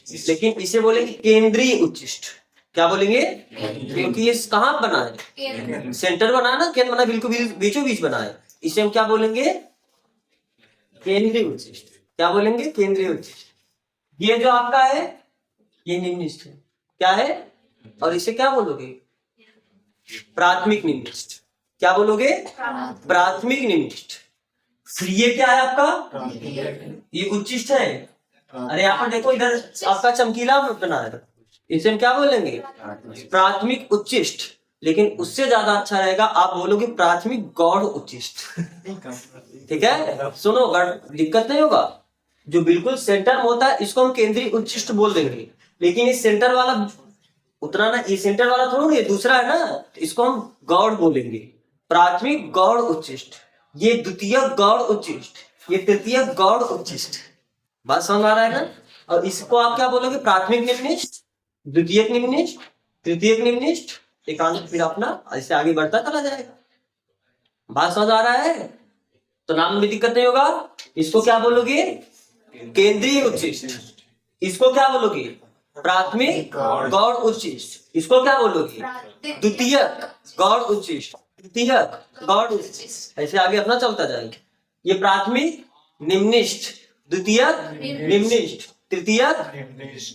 लेकिन इसे बोलेंगे केंद्रीय उच्चिष्ट। क्या बोलेंगे? क्योंकि ये कहाँ बना है? सेंटर बना है ना, केंद्र बना, बिल्कुल बीचों बीच बना है। इसे हम क्या बोलेंगे? केंद्रीय उच्चिष्ट। क्या बोलेंगे? केंद्रीय उच्चिष्ट। ये जो आपका है ये निम्निष्ठ है। क्या है? और इसे क्या बोलोगे? प्राथमिक निम्निष्ठ। क्या बोलोगे? प्राथमिक निम्निष्ठ। फिर ये क्या है आपका? ये उच्चिष्ट है। अरे यहाँ पर देखो, इधर आपका चमकीला बना है, इसे हम क्या बोलेंगे? प्राथमिक उच्चिष्ट। लेकिन उससे ज्यादा अच्छा रहेगा आप बोलोगे प्राथमिक गौड़ उच्चिष्ट। ठीक है, सुनो, दिक्कत नहीं होगा। जो बिल्कुल सेंटर में होता है इसको हम केंद्रीय उच्चिष्ट बोल देंगे, लेकिन ये सेंटर वाला उतना ना, ये सेंटर वाला थोड़ा, ये दूसरा है ना, इसको हम गौड़ बोलेंगे, प्राथमिक गौड़ उच्चिष्ट। ये द्वितीय गौड़ उच्चिष्ट, ये तृतीय गौड़ उच्चिष्ट। बात समझ आ रहा है ना? और इसको आप क्या बोलोगे? प्राथमिक निम्निष्ठ, द्वितीयक निम्निष्ठ, तृतीयक निम्निष्ठ, एकांत, फिर अपना ऐसे आगे बढ़ता चला जाएगा। बात समझ आ रहा है? तो नाम में दिक्कत नहीं होगा। इसको क्या बोलोगे? केंद्रीय उच्चिष्ट। इसको क्या बोलोगे? प्राथमिक गौड़ उच्चिष्ट। इसको क्या बोलोगे? द्वितीयक गौड़ उच्चिष्ट, तृतीयक गौड़ उच्चिष्ट, ऐसे आगे अपना चलता जाएगा। ये प्राथमिक निम्निष्ठ, द्वितीयक निम्निष्ठ, तृतीयक,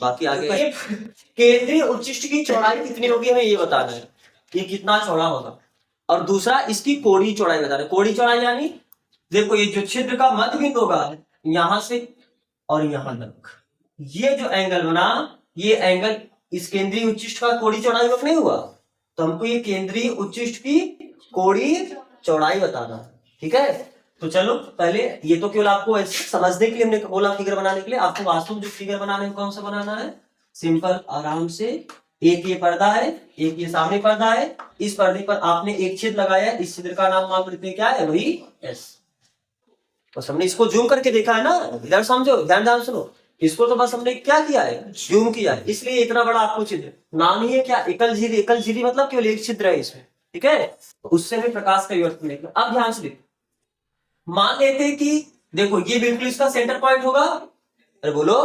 बाकी आगे। केंद्रीय उच्चिष्ट की चौड़ाई कितनी होगी हमें ये बताना है, ये कितना चौड़ा होगा। और दूसरा इसकी कोणीय चौड़ाई बताना है। कोणीय चौड़ाई यानी देखो, ये जो छिद्र का मध्य बिंदु होगा यहां से और यहां तक, ये जो एंगल बना, ये एंगल इस केंद्रीय उच्चिष्ट का कोणीय चौड़ाई वक्त नहीं हुआ, तो हमको ये केंद्रीय उच्चिष्ट की कोणीय चौड़ाई बताना है। ठीक है, तो चलो पहले ये तो केवल आपको ऐसे समझने के लिए हमने बोला फिगर बनाने के लिए। आपको वास्तव में जो फिगर बनाने में कौन सा बनाना है? सिंपल, आराम से। एक ये पर्दा है, एक ये सामने पर्दा है, इस पर्दे पर आपने एक छेद लगाया है, इस छिद्र का नाम मान लेते हैं क्या है? वही एस। बस हमने इसको जूम करके देखा है ना, इधर समझो, ध्यान सुनो। इसको तो बस हमने क्या किया है? जूम किया है, इसलिए इतना बड़ा आपको छिद्र नाम ही है क्या? एकल झिरी। एकल झिरी मतलब केवल एक छिद्र है इसमें। ठीक है, तो उससे भी प्रकाश का विवर्तन मिलेगा। अब ध्यान से देखो, मान लेते हैं कि देखो ये बिल्कुल इसका सेंटर पॉइंट होगा। अरे बोलो,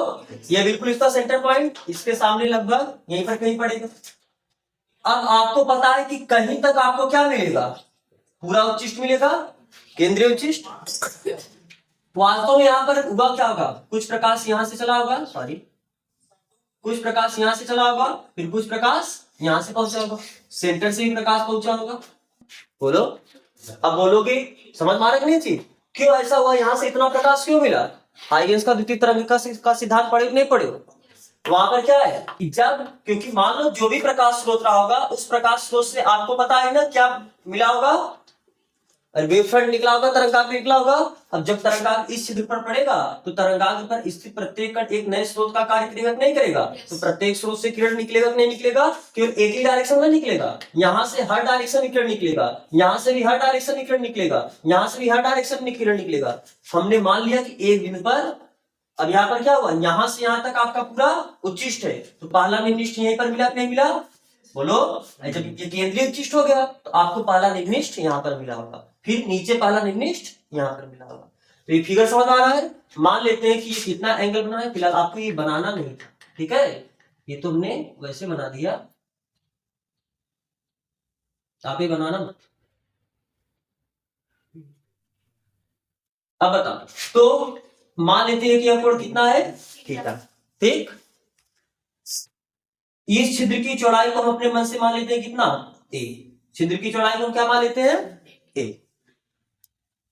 ये बिल्कुल इसका सेंटर पॉइंट इसके सामने लगभग यहीं पर कहीं पड़ेगा। अब आपको पता है कि कहीं तक आपको क्या मिलेगा? पूरा उच्चिष्ट मिलेगा, केंद्रीय उच्चिष्ट। वास्तव में यहां पर हुआ क्या होगा? कुछ प्रकाश यहां से चला होगा, सॉरी, कुछ प्रकाश यहां से चला होगा, फिर कुछ प्रकाश यहां से पहुंचा होगा, सेंटर से भी प्रकाश पहुंचा होगा। बोलो, अब बोलोगे समझ मारे कि नहीं चीज? क्यों ऐसा हुआ? यहां से इतना प्रकाश क्यों मिला? हाइगेंस का द्वितीय तरंग का सिद्धांत पढ़े नहीं पढ़े? वहां पर क्या है कि जब, क्योंकि मान लो जो भी प्रकाश स्रोत रहा होगा, उस प्रकाश स्रोत से आपको पता है ना क्या मिला होगा? वेव फ्रंट निकला होगा, तरंगाग्र निकला होगा। अब जब तरंगाग्र इस छिद्र पर पड़ेगा तो तरंगाग्र पर स्थित प्रत्येक कण एक नए स्रोत का कार्य करेगा नहीं करेगा? तो प्रत्येक स्रोत से किरण निकलेगा नहीं निकलेगा? केवल एक ही डायरेक्शन में निकलेगा, यहां से हर डायरेक्शन में किरण निकलेगा, यहां से भी हर डायरेक्शन में किरण निकलेगा, यहां से भी हर डायरेक्शन में किरण निकलेगा। हमने मान लिया कि एक बिंदु पर, अब यहाँ पर क्या हुआ? यहां से यहां तक आपका पूरा उच्चिष्ट है, तो पहला निम्निष्ठ यहीं पर मिला नहीं मिला? बोलो, जब ये केंद्रीय उच्चिष्ट हो गया तो आपको पहला निम्निष्ठ यहाँ पर मिला होगा, फिर नीचे पहला निम्निष्ठ यहाँ पर मिला होगा। तो ये फिगर समझ आ रहा है? मान लेते हैं कि ये कितना एंगल बना है, फिलहाल आपको ये बनाना नहीं था। ठीक है, ये तुमने वैसे बना दिया, आप ये बनाना मत। अब बताओ, तो मान लेते हैं कि यह कोण कितना है? थीटा। ठीक, इस छिद्र की चौड़ाई को हम अपने मन से मान लेते हैं कितना? ए। छिद्र की चौड़ाई को हम क्या मान लेते हैं? ए।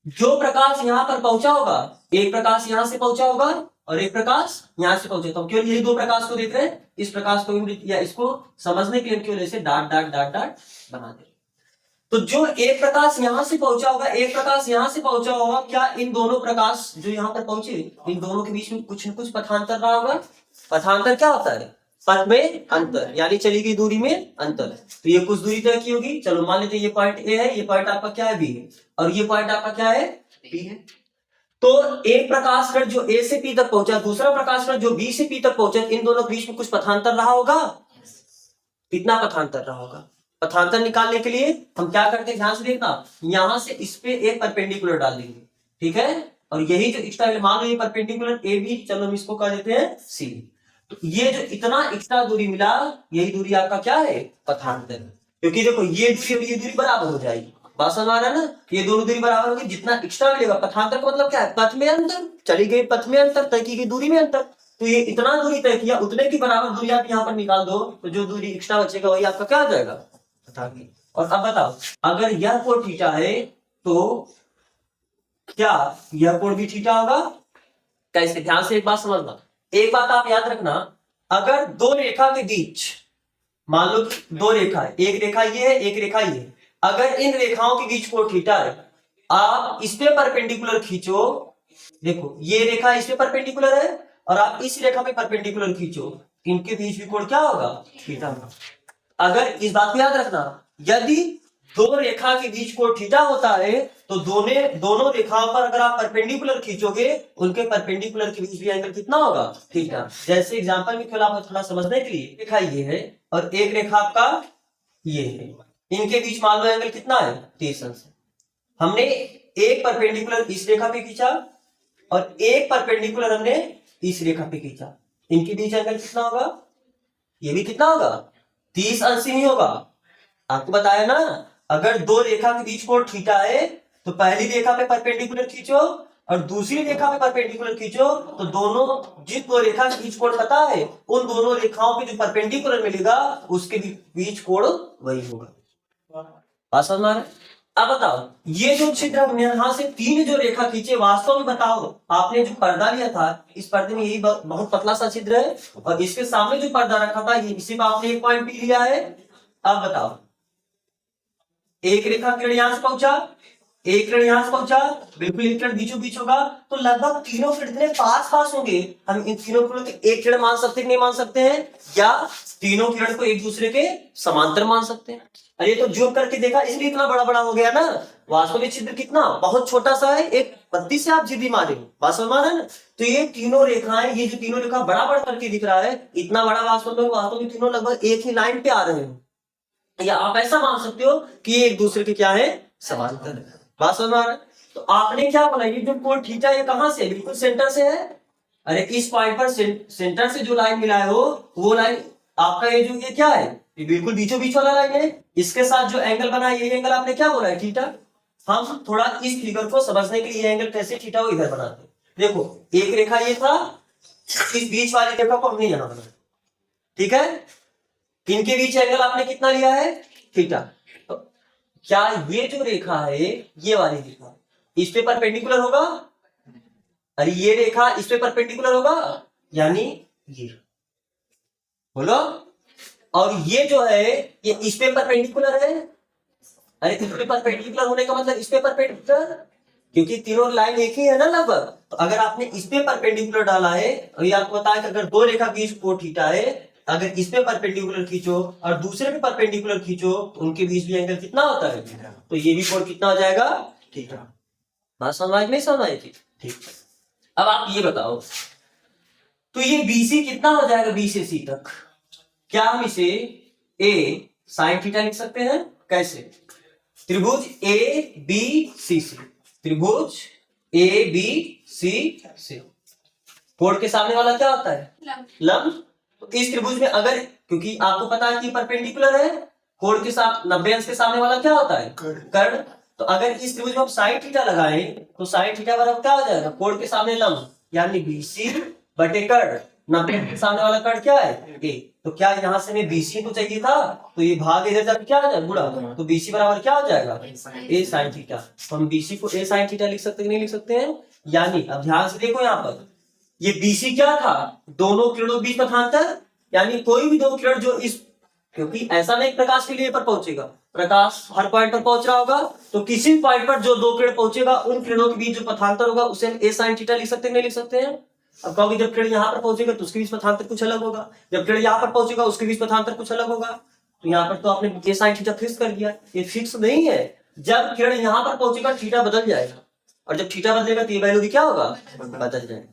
जो प्रकाश यहां पर पहुंचा होगा, एक प्रकाश यहां से पहुंचा होगा और एक प्रकाश यहां से पहुंचा, तो केवल यही दो प्रकाश को देख रहे हैं। इस प्रकाश को या इसको समझने के लिए केवल ऐसे डाट डाट डाट डाट बना दे। तो जो एक प्रकाश यहां से पहुंचा होगा, एक प्रकाश यहां से पहुंचा होगा, क्या इन दोनों प्रकाश जो यहां पर पहुंचे, इन दोनों के बीच में कुछ न कुछ पथांतर रहा होगा? पथांतर क्या होता है? पथ में अंतर, यानी चली गई दूरी में अंतर। तो ये कुछ दूरी तय की होगी। चलो मान लेते हैं ये पॉइंट ए है, ये पॉइंट आपका क्या है? बी है, और ये पॉइंट आपका क्या है? बी है। तो एक प्रकाश कण जो ए से पी तक पहुंचा, दूसरा प्रकाश कण जो बी से पी तक पहुंचा, इन दोनों के बीच में कुछ पथांतर रहा होगा। कितना पथांतर रहा होगा? पथांतर निकालने के लिए हम क्या करते हैं, ध्यान से देखना, यहां से इस पे एक परपेंडिकुलर डाल देंगे। ठीक है, और यही जो एक्स्ट्रा मान लो ये परपेंडिकुलर ए बी, चलो हम इसको कह देते हैं सी। तो ये जो इतना एक्स्ट्रा दूरी मिला, यही दूरी आपका क्या है, पथांतर। क्योंकि देखो ये दूरी और ये दूरी बराबर हो जाएगी, बात समझ आ रहा है ना, ये दोनों दूरी बराबर होगी, जितना एक्स्ट्रा मिलेगा। पथांतर का मतलब क्या है, पथ में अंतर, चली गई पथ में अंतर, तय की गई दूरी में अंतर। तो ये इतना दूरी तय किया, उतने की बराबर दूरी आप यहाँ पर निकाल दो, तो जो दूरी एक्स्ट्रा बचेगा वही आपका क्या हो जाएगा, पथांतर। और अब बताओ, अगर यह कोण थीटा है तो क्या यह कोण भी थीटा होगा? कैसे, ध्यान से एक बात समझना, एक बात आप याद रखना, अगर दो रेखा के बीच, मान लो कि दो रेखा है, एक रेखा ये है, एक रेखा ये है, अगर इन रेखाओं के बीच कोण थीटा है, आप इस पे परपेंडिकुलर खींचो, देखो ये रेखा इस पे परपेंडिकुलर है और आप इस रेखा पे परपेंडिकुलर खींचो, इनके बीच भी कोण क्या होगा, थीटा होगा। अगर इस बात को याद रखना, यदि दो रेखा के बीच कोण थीटा होता है तो दोनों रेखाओं पर अगर आप परपेंडिकुलर खींचोगे, उनके परपेंडिकुलर के बीच भी एंगल कितना होगा, थीटा। जैसे एग्जांपल में केवल आपको थोड़ा समझने के लिए, रेखा ये है और एक रेखा आपका ये है, इनके बीच मान लो एंगल कितना है, 30 अंश। हमने एक परपेंडिकुलर इस रेखा पे खींचा और एक परपेंडिकुलर हमने इस रेखा पे खींचा, इनके बीच एंगल कितना होगा, ये भी कितना होगा, 30 अंश ही होगा। आपको बताया ना, अगर दो रेखा के बीच कोण थीटा है तो पहली रेखा पे परपेंडिकुलर खींचो और दूसरी रेखा पे परपेंडिकुलर खींचो, तो दोनों जिस दो रेखा के बीच कोण पता है, उन दोनों रेखाओं के जो परपेंडिकुलर मिलेगा उसके बीच कोण वही होगा। बात समझ में आ रहा है? अब बताओ, ये जो छिद्र हमने यहां से तीन जो रेखा खींचे, वास्तव में बताओ आपने जो पर्दा लिया था, इस पर्दे में यही बहुत पतला सा छिद्र है और इसके सामने जो पर्दा रखा था, ये इसी में आपने एक पॉइंट पी लिया है। अब बताओ, एक रेखा किरण यहां से पहुंचा, एक किरण यहां से पहुंचा, बिल्कुल एक किरण बीचों बीच होगा, तो लगभग तीनों किरण इतने पास पास होंगे, हम इन तीनों किरणों के एक किरण मान सकते हैं, नहीं मान सकते हैं, या तीनों किरण को एक दूसरे के समांतर मान सकते हैं। अरे तो जूम करके देखा इसलिए इतना बड़ा बड़ा हो गया ना, वास्तव में छिद्र कितना बहुत छोटा सा है, एक बत्ती से आप जिद्दी मारे, बात समझ में ना। तो ये तीनों रेखाएं, ये जो तीनों रेखा बड़ा बड़ा करके दिख रहा है, इतना बड़ा वास्तव में तीनों लगभग एक ही लाइन पे आ रहे हैं, या आप ऐसा मान सकते हो कि ये एक दूसरे के क्या है, समांतर है। बात समझ में आ रहा है? तो आपने क्या बोला, ये जो कोण थीटा ये कहां से, बिल्कुल सेंटर से है। अरे इस पॉइंट पर सेंटर से जो लाइन मिला है वो लाइन आपका, ये जो ये क्या है, ये बिल्कुल बीचों बीच वाला लाइन है, इसके साथ जो एंगल बना है, ये एंगल आपने क्या बोला है, थीटा। हम थोड़ा इस फिगर को समझने के लिए एंगल कैसे थीटा हो इधर बनाते हैं। देखो एक रेखा ये था, इस बीच वाली रेखा को हमने यहां बनाया, ठीक है, इनके बीच एंगल आपने कितना लिया है, थीटा। तो क्या ये जो रेखा है, ये वाली रेखा इस पे परपेंडिकुलर होगा, अरे ये रेखा इस पे परपेंडिकुलर होगा, यानी ये, बोलो, और ये जो है ये इस पे परपेंडिकुलर है, अरे इस पे परपेंडिकुलर होने का मतलब इस पे परपेंडिकुलर, क्योंकि तीनों लाइन एक ही है ना लगभग। तो अगर आपने इस पे परपेंडिकुलर डाला है, और ये आपको बताया कि अगर दो रेखा के बीच कोण थीटा है, अगर इस पे परपेंडिकुलर खींचो और दूसरे पे परपेंडिकुलर खींचो, तो उनके बीच भी एंगल कितना होता है, तो ये भी कोण कितना हो जाएगा, थीटा। बात समझ में नहीं समझ आई थी, ठीक। अब आप ये बताओ, तो ये BC कितना हो जाएगा, B से C तक, क्या हम इसे A sin थीटा लिख सकते हैं, कैसे, त्रिभुज ABC से, त्रिभुज ABC से कोण के सामने वाला क्या होता है, लंब। तो इस त्रिभुज में अगर, क्योंकि आपको पता है कि परपेंडिकुलर है, कोण के साथ 90 अंश के सामने वाला क्या होता है, कर्ण। तो अगर इस त्रिभुज में हम sin थीटा लगाएं, तो sin थीटा बराबर क्या हो जाएगा, कोण के सामने लंब, यानी BC बटे कर्ण, 90 अंश के सामने वाला कर्ण क्या है, A। तो क्या यहाँ से हमें BC को चाहिए था, तो ये भाग इधर जाकर क्या हो जाएगा, गुणा, तो BC बराबर क्या हो जाएगा, A sin थीटा। तो हम BC को A sin थीटा लिख सकते हैं, नहीं लिख सकते हैं, यानी अब ध्यान से देखो यहाँ पर, ये BC क्या था, दोनों किरणों के बीच पथांतर, यानी कोई भी दो किरण जो इस, क्योंकि ऐसा नहीं प्रकाश के लिए पर पहुंचेगा, प्रकाश हर पॉइंट पर पहुंच रहा होगा, तो किसी पॉइंट पर जो दो किरण पहुंचेगा, उन किरणों के बीच जो पथांतर होगा उसे हम A sin थीटा लिख सकते हैं, नहीं लिख सकते हैं। अब कहोगे जब किरण यहाँ पर पहुंचेगा तो उसके बीच पथांतर कुछ अलग होगा, जब किरण यहाँ पर पहुंचेगा उसके बीच पथांतर कुछ अलग होगा। तो यहाँ पर तो आपने A sin थीटा फिक्स कर दिया, ये फिक्स नहीं है, जब किरण यहाँ पर पहुंचेगा थीटा बदल जाएगा, और जब थीटा बदलेगा तो ये वैल्यू भी क्या होगा, बदल जाएगा।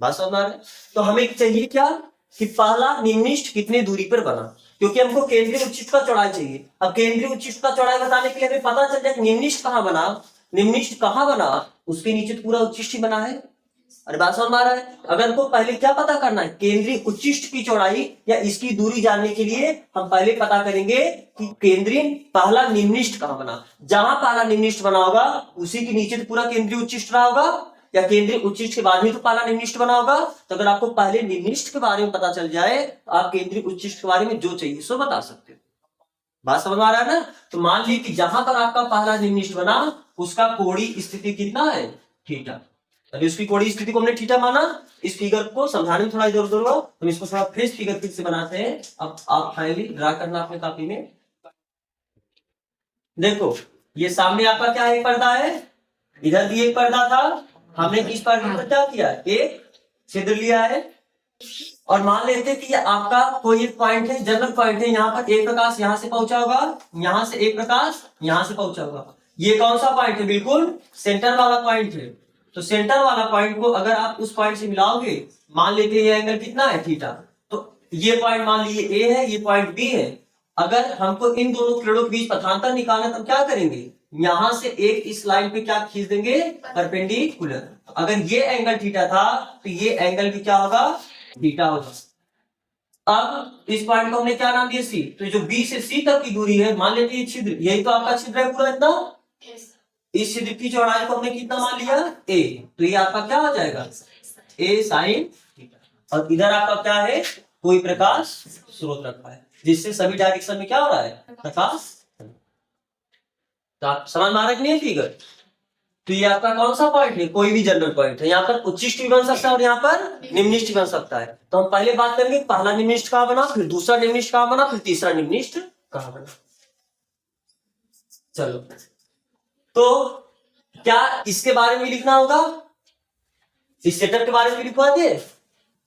बात समझ में आ रहा है? तो हमें चाहिए क्या, कि पहला निम्निष्ठ कितनी दूरी पर बना, क्योंकि हमको केंद्रीय उच्चिष्ट का चौड़ाई चाहिए। अब केंद्रीय उच्चिष्ट का चौड़ाई बताने के लिए हमें पता चल जाए निम्निष्ठ कहां बना, निम्निष्ठ कहाँ बना, उसके नीचे तो पूरा उच्चिष्ट ही बना है। अरे बात समझ में आ रहा है। अगर हमको पहले क्या पता करना है, केंद्रीय उच्चिष्ट की चौड़ाई या इसकी दूरी जानने के लिए हम पहले पता करेंगे कि केंद्रीय पहला निम्निष्ठ कहाँ बना। जहां पहला निम्निष्ठ बना होगा उसी के नीचे तो पूरा केंद्रीय उच्चिष्ट रहा होगा, या केंद्रीय उच्चिष्ट के बाद ही तो पहला निम्निष्ठ बना होगा। तो अगर आपको पहले निम्निष्ठ के बारे में पता चल जाए तो आप केंद्रीय उच्चिष्ट के बारे में जो चाहिए सो बता सकते हो। बात समझ में आ रहा है ना। तो मान लीजिए कि जहां पर आपका पहला निम्निष्ठ बना उसका कोणीय स्थिति कितना है, थीटा। अभी उसकी कोणीय स्थिति को हमने थीटा माना। इस फिगर को समझाने में थोड़ा इधर उधर हुआ, हम इसको थोड़ा फ्रेश फिगर फिर से बनाते हैं। अब आप फाइनली ड्रा करना अपने कॉपी में। देखो ये सामने आपका क्या एक पर्दा है, इधर भी एक पर्दा था, हमने इस पर्दे पर क्या किया, एक छिद्र लिया है और मान लेते हैं कि ये आपका कोई एक पॉइंट है, जनरल पॉइंट है। यहाँ पर एक प्रकाश यहाँ से पहुंचा होगा, यहाँ से एक प्रकाश यहाँ से पहुंचा होगा। ये कौन सा पॉइंट है, बिल्कुल सेंटर वाला पॉइंट है। तो सेंटर वाला पॉइंट को अगर आप उस पॉइंट से मिलाओगे, मान लेते हैं ये एंगल कितना है, थीटा। तो ये पॉइंट मान लीजिए ए है, ये पॉइंट बी है। अगर हमको इन दोनों किरणों के बीच पथांतर निकालना तो क्या करेंगे, यहां से एक इस लाइन पे क्या खींच देंगे, परपेंडिकुलर। अगर ये एंगल थीटा था तो ये एंगल भी क्या होगा, थीटा होगा। अब इस पॉइंट को हमने क्या नाम दिया, सी। तो जो बी से सी तक की दूरी है, मान लेते हैं छिद्र, यही तो आपका छिद्र है पूरा इतना। इस छिद्र की चौड़ाई को हमने कितना मान लिया, ए। तो ये आपका क्या हो जाएगा, ए साइन थीटा। और इधर आपका क्या है, कोई प्रकाश स्रोत रखा है जिससे सभी डायरेक्शन में क्या हो रहा है, प्रकाश। तो आप समझ में आ रहा है कि नहीं फिगर। तो ये आपका कौन सा पॉइंट है, कोई भी जनरल पॉइंट है। यहाँ पर उच्चिष्ट भी बन सकता है और यहाँ पर निम्निष्ठ भी बन सकता है। तो हम पहले बात करेंगे पहला निम्निष्ठ कहाँ बना, फिर दूसरा निम्निष्ठ कहाँ बना, फिर तीसरा निम्निष्ठ कहाँ बना। चलो, तो क्या इसके बारे में लिखना होगा, इस सेटअप के बारे में लिखवा दिए।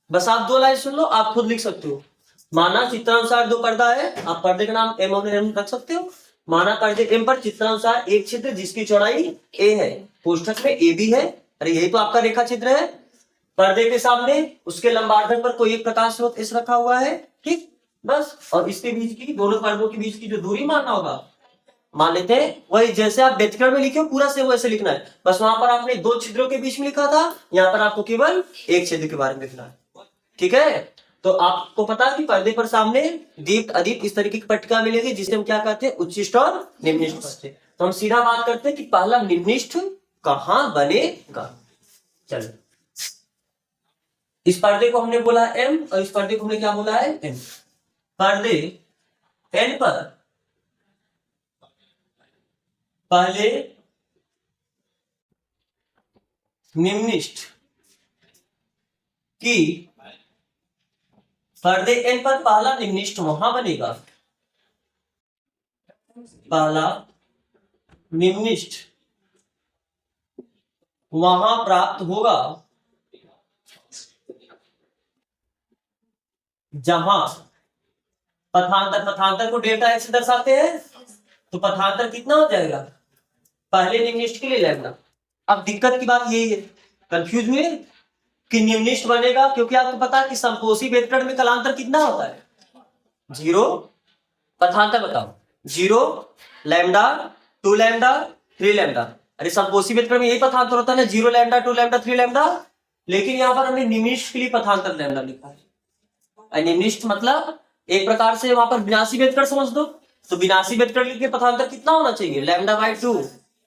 बस आप दो लाइन सुन लो, आप खुद लिख सकते हो। माना चित्रानुसार दो पर्दा है, आप पर्दे का नाम एम और एम रख सकते हो। माना पर्दे एम पर चित्रानुसार एक छिद्र जिसकी चौड़ाई ए है, कोष्ठक में ए बी है। अरे यही तो आपका रेखा चित्र है। पर्दे के सामने उसके लंबार्धक पर कोई एक प्रकाश स्रोत एस रखा हुआ है, ठीक। बस, और इसके बीच की, दोनों पर्दों के बीच की जो दूरी मानना होगा, मान लेते हैं वही जैसे आप व्यतिकरण में लिखे हो पूरा से वैसे लिखना है। बस वहां पर आपने दो छिद्रों के बीच में लिखा था, यहाँ पर आपको केवल एक छिद्र के बारे में लिखना है, ठीक है। तो आपको पता है कि पर्दे पर सामने दीप्त अदीप्त इस तरीके की पट्टिका मिलेगी जिसे हम क्या कहते हैं, उच्चिष्ट और निम्निष्ठ कहते हैं। तो हम सीधा बात करते हैं कि पहला निम्निष्ठ कहां बनेगा। चलो, इस पर्दे को हमने बोला एम और इस पर्दे को हमने क्या बोला है, एन। पर्दे एन पर पहले निम्निष्ठ की, पर्दे एन पर पहला निम्निष्ठ वहां बनेगा, पहला निम्निष्ठ वहां प्राप्त होगा जहां पथांतर को डेल्टा एक्स से दर्शाते हैं। तो पथांतर कितना हो जाएगा, पहले निम्निष्ठ के लिए लैम्डा। अब दिक्कत की बात यही है, कंफ्यूज हुए कि निम्निष्ठ बनेगा, क्योंकि आपको पता है कि समकोषी व्यतिकरण में कलांतर कितना होता है, 0। पथांतर बताओ, 0, लैम्डा, 2 लैम्डा, 3 लैम्डा। अरे समकोषी व्यतिकरण में यही पथांतर होता है ना, 0 लैम्डा, 2 लैम्डा, 3 लैम्डा। लेकिन यहाँ पर हमने निम्निष्ठ के लिए पथांतर लैम्डा लिखा है। निम्निष्ठ मतलब एक प्रकार से वहां पर विनाशी व्यतिकरण समझ दो। तो विनाशी व्यतिकरण के पथांतर कितना होना चाहिए, λ/2,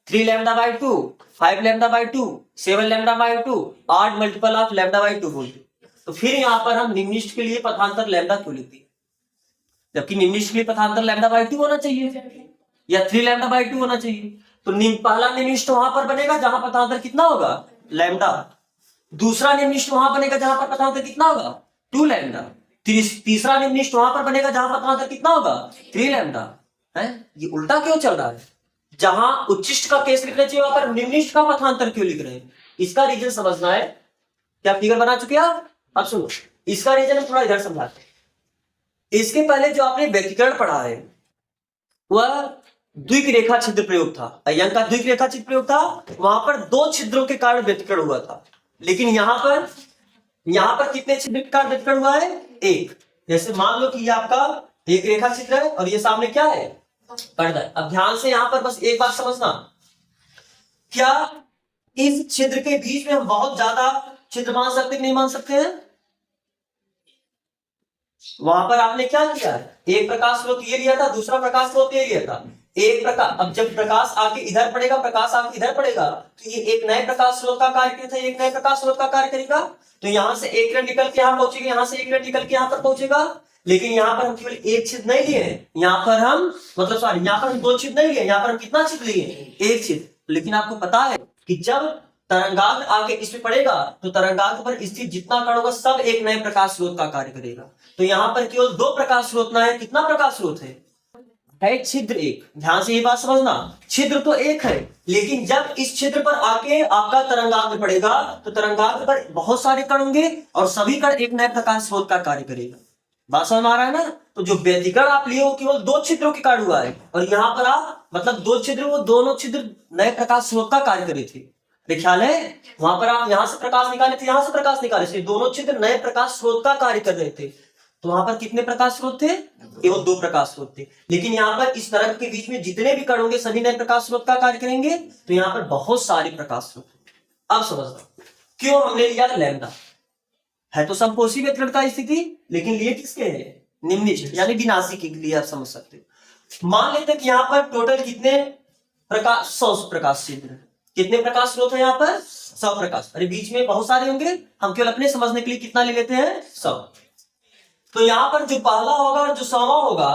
3 λ/2, 5 λ/2, 7 λ/2, 8 मल्टीपल ऑफ λ/2 बोलते। तो फिर यहाँ पर हम निम्निष्ठ के लिए पथांतर लैम्डा क्यों लिखते हैं, जबकि निम्निष्ठ के लिए पथांतर λ/2 होना चाहिए या 3 λ/2 होना चाहिए। तो पहला निम्निष्ठ वहां पर बनेगा जहां पथांतर कितना होगा, लैम्डा। दूसरा निम्निष्ठ वहां बनेगा जहां पर पथांतर कितना होगा, 2 लैम्डा। तीसरा निम्निष्ठ वहां पर बनेगा जहां पथांतर कितना होगा, 3 लैम्डा। है ये उल्टा क्यों चल रहा है, जहां उच्चिष्ट का केस लिखना चाहिए वहां पर निम्निष्ठ का पथांतर क्यों लिख रहे हैं, इसका रीजन समझना है। क्या फिगर बना चुके हैं? अब सुनो, इसका रीजन हम थोड़ा इधर समझाते हैं। इसके पहले जो आपने व्यतिकरण पढ़ा है वह द्विक रेखा छिद्र प्रयोग था, अयंग का द्विक रेखा छिद्र प्रयोग था। वहां पर 2 छिद्रों के कारण व्यतिकरण हुआ था, लेकिन यहां पर कितने छिद्र के कारण व्यतिकरण हुआ है, एक। जैसे मान लो कि ये आपका एक रेखा छिद्र है और ये सामने क्या है, पर्दा। अब ध्यान से यहां पर बस एक बात समझना, क्या इस छिद्र के बीच में हम बहुत ज्यादा छिद्र मान सकते नहीं मान सकते हैं? वहां पर आपने क्या किया है, एक प्रकाश स्रोत ये लिया था, दूसरा प्रकाश स्रोत ये लिया था। एक प्रकाश, अब जब प्रकाश आके इधर पड़ेगा, प्रकाश आके इधर पड़ेगा, तो ये एक नए प्रकाश स्रोत का कार्य करेगा, एक नए प्रकाश स्रोत का कार्य करेगा। तो यहां से एक किरण निकल के यहां पहुंचेगा, यहां से एक किरण निकल के यहां पर पहुंचेगा। लेकिन यहाँ पर हम केवल एक छिद्र नहीं लिए हैं, यहाँ पर हम मतलब सॉरी यहाँ पर हम दो छिद्र नहीं लिए, यहाँ पर हम कितना छिद्र लिए, एक छिद्र। लेकिन आपको पता है कि जब तरंगाग्र आके इस पे पड़ेगा तो तरंगाग्र पर स्थित जितना कण होगा सब एक नए प्रकाश स्रोत का कार्य करेगा। तो यहाँ पर केवल दो प्रकाश स्रोत ना है, कितना प्रकाश स्रोत है छिद्र एक। ध्यान से ये बात समझना, छिद्र तो एक है, लेकिन जब इस छिद्र पर आके आपका तरंगाग्र पड़ेगा तो तरंगाग्र पर बहुत सारे कण होंगे और सभी कण एक नए प्रकाश स्रोत का कार्य करेगा। बात समझ में आ रहा है ना? तो जो व्यतिकरण आप लिए हो केवल दो छिद्रों के कारण हुआ है, और यहाँ पर आप मतलब दो छिद्र, वो दोनों छिद्र नए प्रकाश स्रोत का कार्य करे थे। ख्याल है? वहां पर आप यहां से प्रकाश निकाले थे, यहां से प्रकाश निकाले थे, दोनों छिद्र नए प्रकाश स्रोत का कार्य कर रहे थे। तो वहां पर कितने प्रकाश स्रोत थे? केवल दो प्रकाश स्रोत थे। लेकिन यहाँ पर इस तरंग के बीच में जितने भी कण होंगे सभी नए प्रकाश स्रोत का कार्य करेंगे। तो यहाँ पर बहुत सारे प्रकाश स्रोत। अब समझना क्यों हमने लिया लैम्डा। है तो समपोषी व्यतिकरण का स्थिति, लेकिन लिए किसके है? निम्नलिखित यानी विनाशी के लिए आप समझ सकते हो। मान लेते हैं कि यहाँ पर टोटल कितने प्रकाश, 100 प्रकाश छिद्र। कितने प्रकाश स्रोत है यहाँ पर? 100 प्रकाश। अरे बीच में बहुत सारे होंगे, हम केवल अपने समझने के लिए कितना ले लेते हैं? 100। तो यहाँ पर जो पहला होगा और जो 100वां होगा,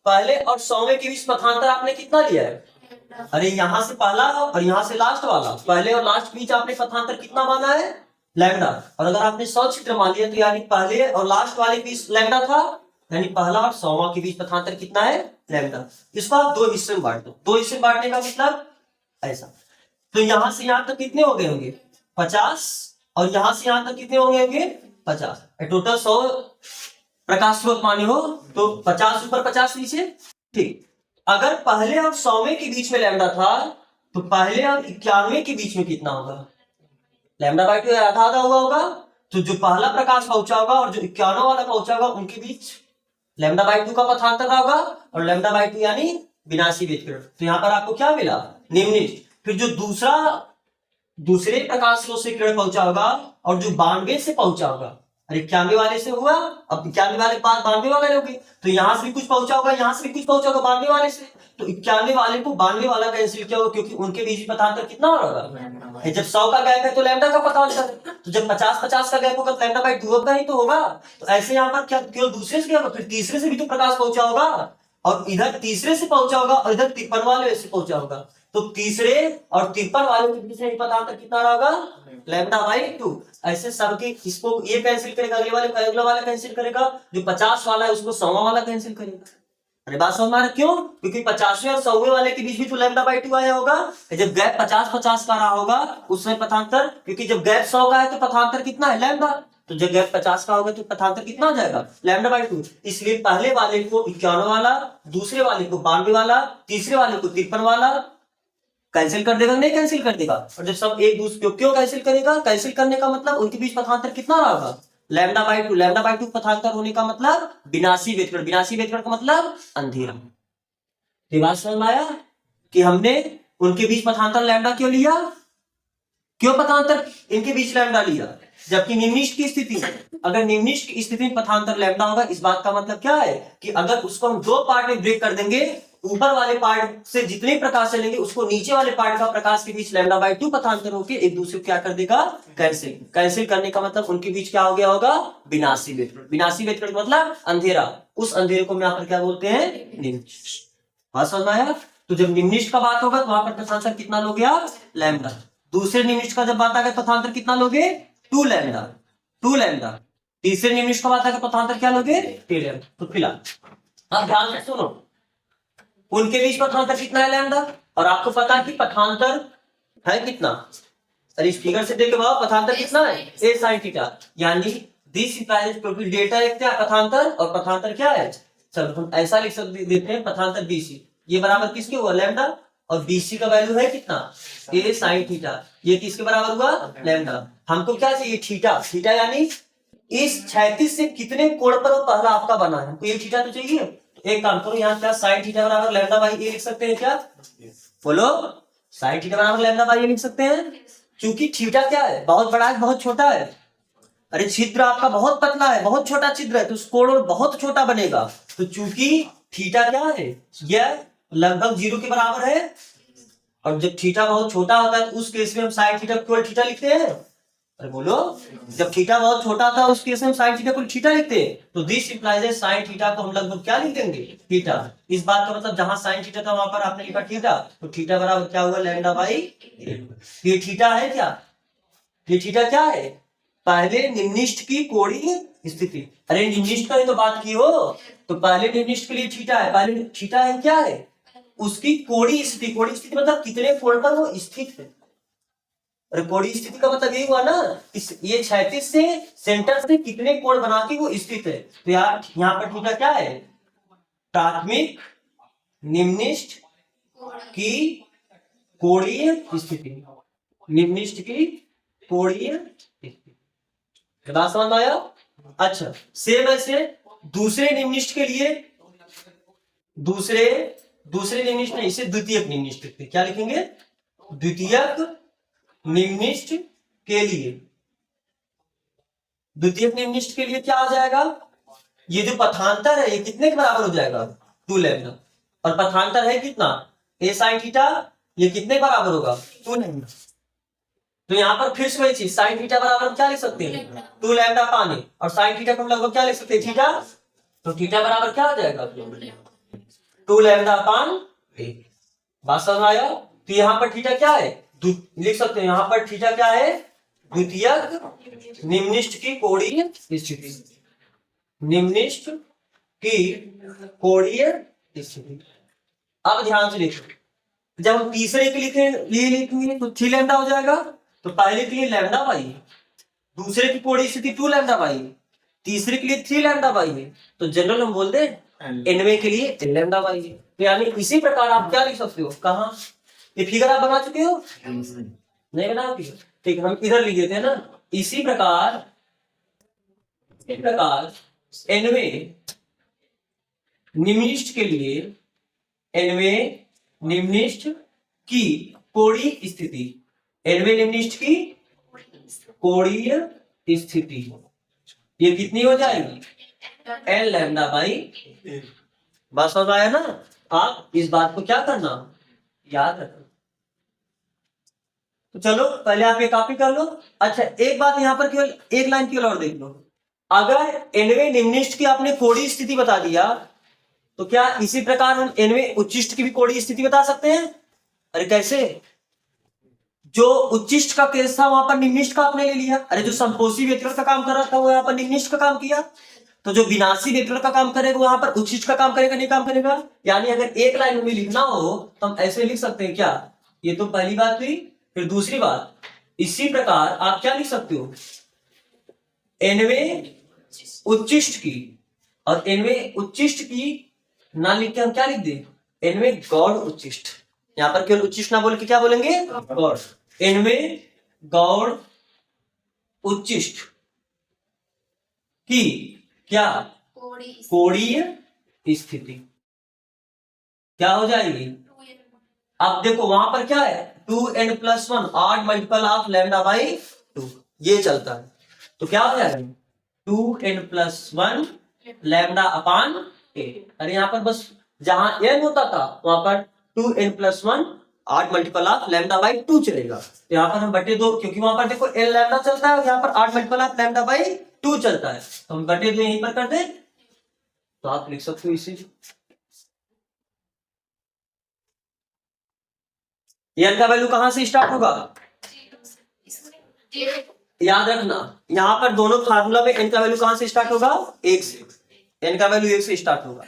पहले और 100वें के बीच पथांतर आपने कितना लिया है? अरे यहाँ से पहला और यहाँ से लास्ट वाला, पहले और लास्ट बीच आपने पथांतर कितना माना है? लैम्डा। और अगर आपने 100 छिद्र मान लिया तो यानी पहले और लास्ट वाले के बीच लैम्डा था, यानी पहला और 100वां के बीच पथांतर कितना है? लैम्डा। इसको आप दो हिस्से में बांट दो। दो हिस्से में बांटने का मतलब ऐसा। तो यहां से यहां तक कितने हो गए होंगे? 50। और यहां से यहां तक कितने हो गए होंगे? 50। टोटल 100 प्रकाश स्रोत माने हो तो 50 ऊपर 50 नीचे। ठीक। अगर पहले और 100वें के बीच में लैम्डा था तो पहले और 91वें के बीच में कितना होगा? लैम्डा बाई 2 आधा आधा हुआ होगा। तो जो पहला प्रकाश पहुंचा होगा और जो 91 वाला पहुंचा होगा उनके बीच लैम्डा बाई 2 का पथांतर होगा, और लैम्डा बाई 2 यानी विनाशी व्यतिकरण। तो यहाँ पर आपको क्या मिला? निम्नलिखित। फिर जो दूसरे प्रकाश स्रोत से किरण पहुंचा होगा और जो 92 से पहुंचा होगा, अरे 91 वाले से हुआ, अब 91 वाले के बाद 92 वाले लोगे, तो यहां से भी कुछ पहुंचा होगा, यहां से भी कुछ पहुंचा होगा 92 वाले से। तो 91 वाले को 92 वाला कैंसिल किया होगा, क्योंकि उनके बीच पथांतर कितना होगा? जब 100 का गैप है तो लैम्डा का पथांतर, तो जब 50-50 का गैप होगा तो लैम्डा बाई 2 का ही तो होगा। तो ऐसे यहाँ पर क्या केवल दूसरे से क्या होगा? फिर तीसरे से भी तो प्रकाश पहुंचा होगा, और इधर तीसरे से पहुंचा होगा और इधर 53 वाले से पहुंचा होगा। तो तीसरे और 53 वाले के बीच में पथांतर कितना होगा? Lambda by 2। ऐसे सबके, इसको ये कैंसिल करेगा, अगले वाला कैंसिल करेगा, जो 50 वाला है उसको 100वां वाला कैंसिल करेगा। अरे बात समझ में आ रहा? क्यों? क्योंकि 50वें और 100वें वाले के बीच भी तो लैम्डा बाई 2 आया होगा। जब गैप 50-50 का रहा होगा उसमें पथांतर, क्योंकि जब गैप 100 का है तो पथांतर कितना है? लैम्डा। तो जब गैप 50 का होगा तो पथांतर कितना हो जाएगा? Lambda by 2। इसलिए पहले वाले को 91 वाला, दूसरे वाले को 92 वाला, तीसरे वाले को 53 वाला कैंसिल कर देगा, नहीं कैंसिल कर देगा। और जब सब एक दूसरे क्यों कैंसिल करेगा? कैंसिल करने का मतलब उनके बीच पथांतर कितना होगा? Lambda by 2। लैम्डा बाई 2 पथांतर होने का मतलब विनाशी व्यतिकरण। विनाशी व्यतिकरण का मतलब अंधेरा। ये बात समझ में आया कि हमने उनके बीच पथांतर लैम्डा क्यों लिया? क्यों पथांतर इनके बीच लैम्डा लिया? जबकि निम्नलिखित की स्थिति, अगर निम्नलिखित की स्थिति में पथांतर लैम्डा होगा, इस बात का मतलब क्या है कि अगर उसको हम दो पार्ट में ब्रेक कर देंगे, ऊपर वाले पार्ट से जितने प्रकाश चलेंगे उसको नीचे वाले पार्ट का प्रकाश के बीच लैम्डा बाई 2 पथांतर होकर एक दूसरे को क्या कर देगा? कैंसिल। कैंसिल करने का मतलब उनके बीच क्या हो गया होगा? विनाशी व्यतिकरण। विनाशी व्यतिकरण मतलब अंधेरा। उस अंधेरे को हम यहाँ पर क्या बोलते हैं? निम्नलिखित। बात समझ में आया? तो जब निम्नलिखित का बात होगा तो वहां पर पथांतर कितना लोगे आप? लैम्डा। दूसरे निम्नलिखित का जब बात आएगा पथांतर कितना लोगे? 2 लैम्डा। 2 लैम्डा। तीसरे निम्नलिखित का बात आएगा पथांतर क्या लोगे? 3 लैम्डा। तो फिलहाल अब ध्यान से सुनो, उनके बीच पथांतर कितना है? लैम्डा। और आपको पता है कि पथांतर है कितना? अरे इस फिगर से देख के बताओ पथांतर कितना है? a sin theta. यानी दिस इज टोटल डेल्टा एक क्या पथांतर, और पथांतर क्या है? चलो हम ऐसा लिख सकते देते हैं, पथांतर BC ये बराबर किसके हुआ? लैम्डा। और BC का वैल्यू है कितना? a sin theta. ये किसके बराबर हुआ? लैम्डा। हमको क्या चाहिए? थीटा। थीटा यानी इस क्षैतिज से कितने कोण पर वो पहला आपका बना है, हमको ये थीटा तो चाहिए। एक काम करो, यहाँ क्या साइन थीटा बराबर लैम्डा बाई ए लिख सकते हैं क्या? बोलो। साइन थीटा बराबर लैम्डा बाई लिख सकते हैं, क्योंकि थीटा क्या है, बहुत बड़ा है बहुत छोटा है। अरे छिद्र आपका बहुत पतला है, बहुत छोटा छिद्र है, तो कोण बहुत छोटा बनेगा। तो चूंकि थीटा क्या है, यह लगभग 0 के बराबर है, और जब थीटा बहुत छोटा होता है तो उस केस में हम साइन थीटा को थीटा लिखते हैं। अरे बोलो, जब थीटा बहुत छोटा था उस केस में हम साइन थीटा को थीटा लिखते हैं। तो दिस इंप्लाइज है साइन थीटा को हम लगभग क्या लिख देंगे, थीटा। इस बात का मतलब जहां साइन थीटा था वहां पर आपने लिखा थीटा, तो थीटा बराबर क्या हुआ, लैम्डा बाई। ये थीटा है क्या, ये थीटा क्या है, पहले निम्निष्ठ की कोणीय स्थिति। अरे निम्निष्ठ का ही तो बात की हो, तो पहले निम्निष्ठ के लिए थीटा है, पहले थीटा है क्या है, उसकी कोणीय स्थिति। कोणीय स्थिति मतलब कितने कोण पर वो स्थित है। अरे कोणीय स्थिति का मतलब यही हुआ ना, ये क्षैतिज से सेंटर से कितने कोण बना के वो स्थित है। तो यहाँ पर थीटा क्या है, प्राथमिक निम्निष्ठ की कोणीय स्थिति, निम्निष्ठ की कोणीय स्थिति। बात समझ में आया। अच्छा, सेम ऐसे दूसरे निम्निष्ठ के लिए, दूसरे निम्निष्ठ नहीं, इसे द्वितीयक निम्निष्ठ लिखते। क्या लिखेंगे, द्वितीयक निम्निष्ठ के लिए। द्वितीयक निम्निष्ठ के लिए क्या आ जाएगा, ये जो पथांतर है ये कितने के बराबर हो जाएगा, 2 लैम्डा, और पथांतर है कितना, a sin थीटा, ये कितने बराबर होगा, 2 लैम्डा। तो यहाँ पर फिर से वही चीज, साइन थीटा बराबर क्या लिख सकते हैं, 2 लैम्डा पानी, और साइन थीटा को लगभग क्या लिख सकते हैं, थीटा। तो थीटा बराबर क्या हो जाएगा, 2 लैम्डा अपान। बात समझ आया। तो यहाँ पर थीटा क्या है, लिख सकते हैं यहाँ पर थीटा क्या है, द्वितीयक निम्निष्ठ की कोणीय स्थिति, निम्निष्ठ की कोणीय स्थिति। अब ध्यान से देखो, जब हम तीसरे के लिए लिखेंगे तो 3 लैम्डा हो जाएगा। तो पहले के लिए लैम्डा बाई, दूसरे की कोणीय स्थिति 2 लैम्डा बाई, तीसरे के लिए 3 लैम्डा बाई है, तो जनरल हम बोल दे एनवे के लिए n लैम्डा बाई है। तो यानी इसी प्रकार आप क्या लिख सकते हो, कहाँ ये फिगर आप बना चुके हो, नहीं बना फिगर, ठीक है, हम इधर लिख देते हैं ना। इसी प्रकार एनवे निम्निष्ठ के लिए, एनवे निम्निष्ठ की कोणीय स्थिति, एनवे निम्निष्ठ की कोणीय स्थिति ये कितनी हो जाएगी, एन लैम्डा बाई। बात समझ आया ना। आप इस बात को क्या करना, याद रखना। तो चलो पहले आप ये कॉपी कर लो। अच्छा, एक बात यहाँ पर केवल एक लाइन केवल और देख लो, अगर एनवे निम्निष्ठ की आपने कोणीय स्थिति बता दिया, तो क्या इसी प्रकार हम एनवे उच्चिष्ठ की भी कोणीय स्थिति बता सकते हैं। अरे कैसे, जो उच्चिष्ठ का केस था वहां पर निम्निष्ठ का आपने ले लिया। अरे जो संपोषी व्यतिकरण का काम कर रहा था वो यहाँ पर निम्निष्ठ का काम किया, तो जो विनाशी व्यतिकरण का काम करेगा वहां पर उच्चिष्ठ का काम करेगा, नहीं काम करेगा। यानी अगर एक लाइन में लिखना हो तो हम ऐसे लिख सकते हैं क्या, ये तो पहली बात हुई। फिर दूसरी बात, इसी प्रकार आप क्या लिख सकते हो, एनवे उच्चिष्ठ की, और एनवे उच्चिष्ठ की ना लिख के हम क्या लिख दे, एनवे गौड़ उच्चिष्ठ। यहां पर केवल उच्चिष्ठ ना बोल के क्या बोलेंगे, गौड़। एनवे गौड़ उच्चिष्ठ की क्या, कोणीय स्थिति क्या हो जाएगी। अब देखो वहां पर क्या है, 2n+1 odd multiple of lambda by 2 ये चलता है। तो क्या हो जाएगा, 2n+1 लैम्डा अपान a। अरे यहाँ पर बस जहां n होता था वहां पर 2n+1 8 multiple of lambda by 2 चलेगा। तो यहाँ पर हम बटे 2, क्योंकि वहां पर देखो n लैम्डा चलता है, यहाँ पर 8 मल्टीपल ऑफ लैम्डा बाई 2 चलता है, तो हम बटे 2 यहीं पर कर दे। तो आप लिख सकते हो इसी, n का वैल्यू कहां से स्टार्ट होगा, याद रखना यहां पर दोनों फार्मूला में n का वैल्यू कहां से स्टार्ट होगा, 1 से। n का वैल्यू 1 से स्टार्ट होगा।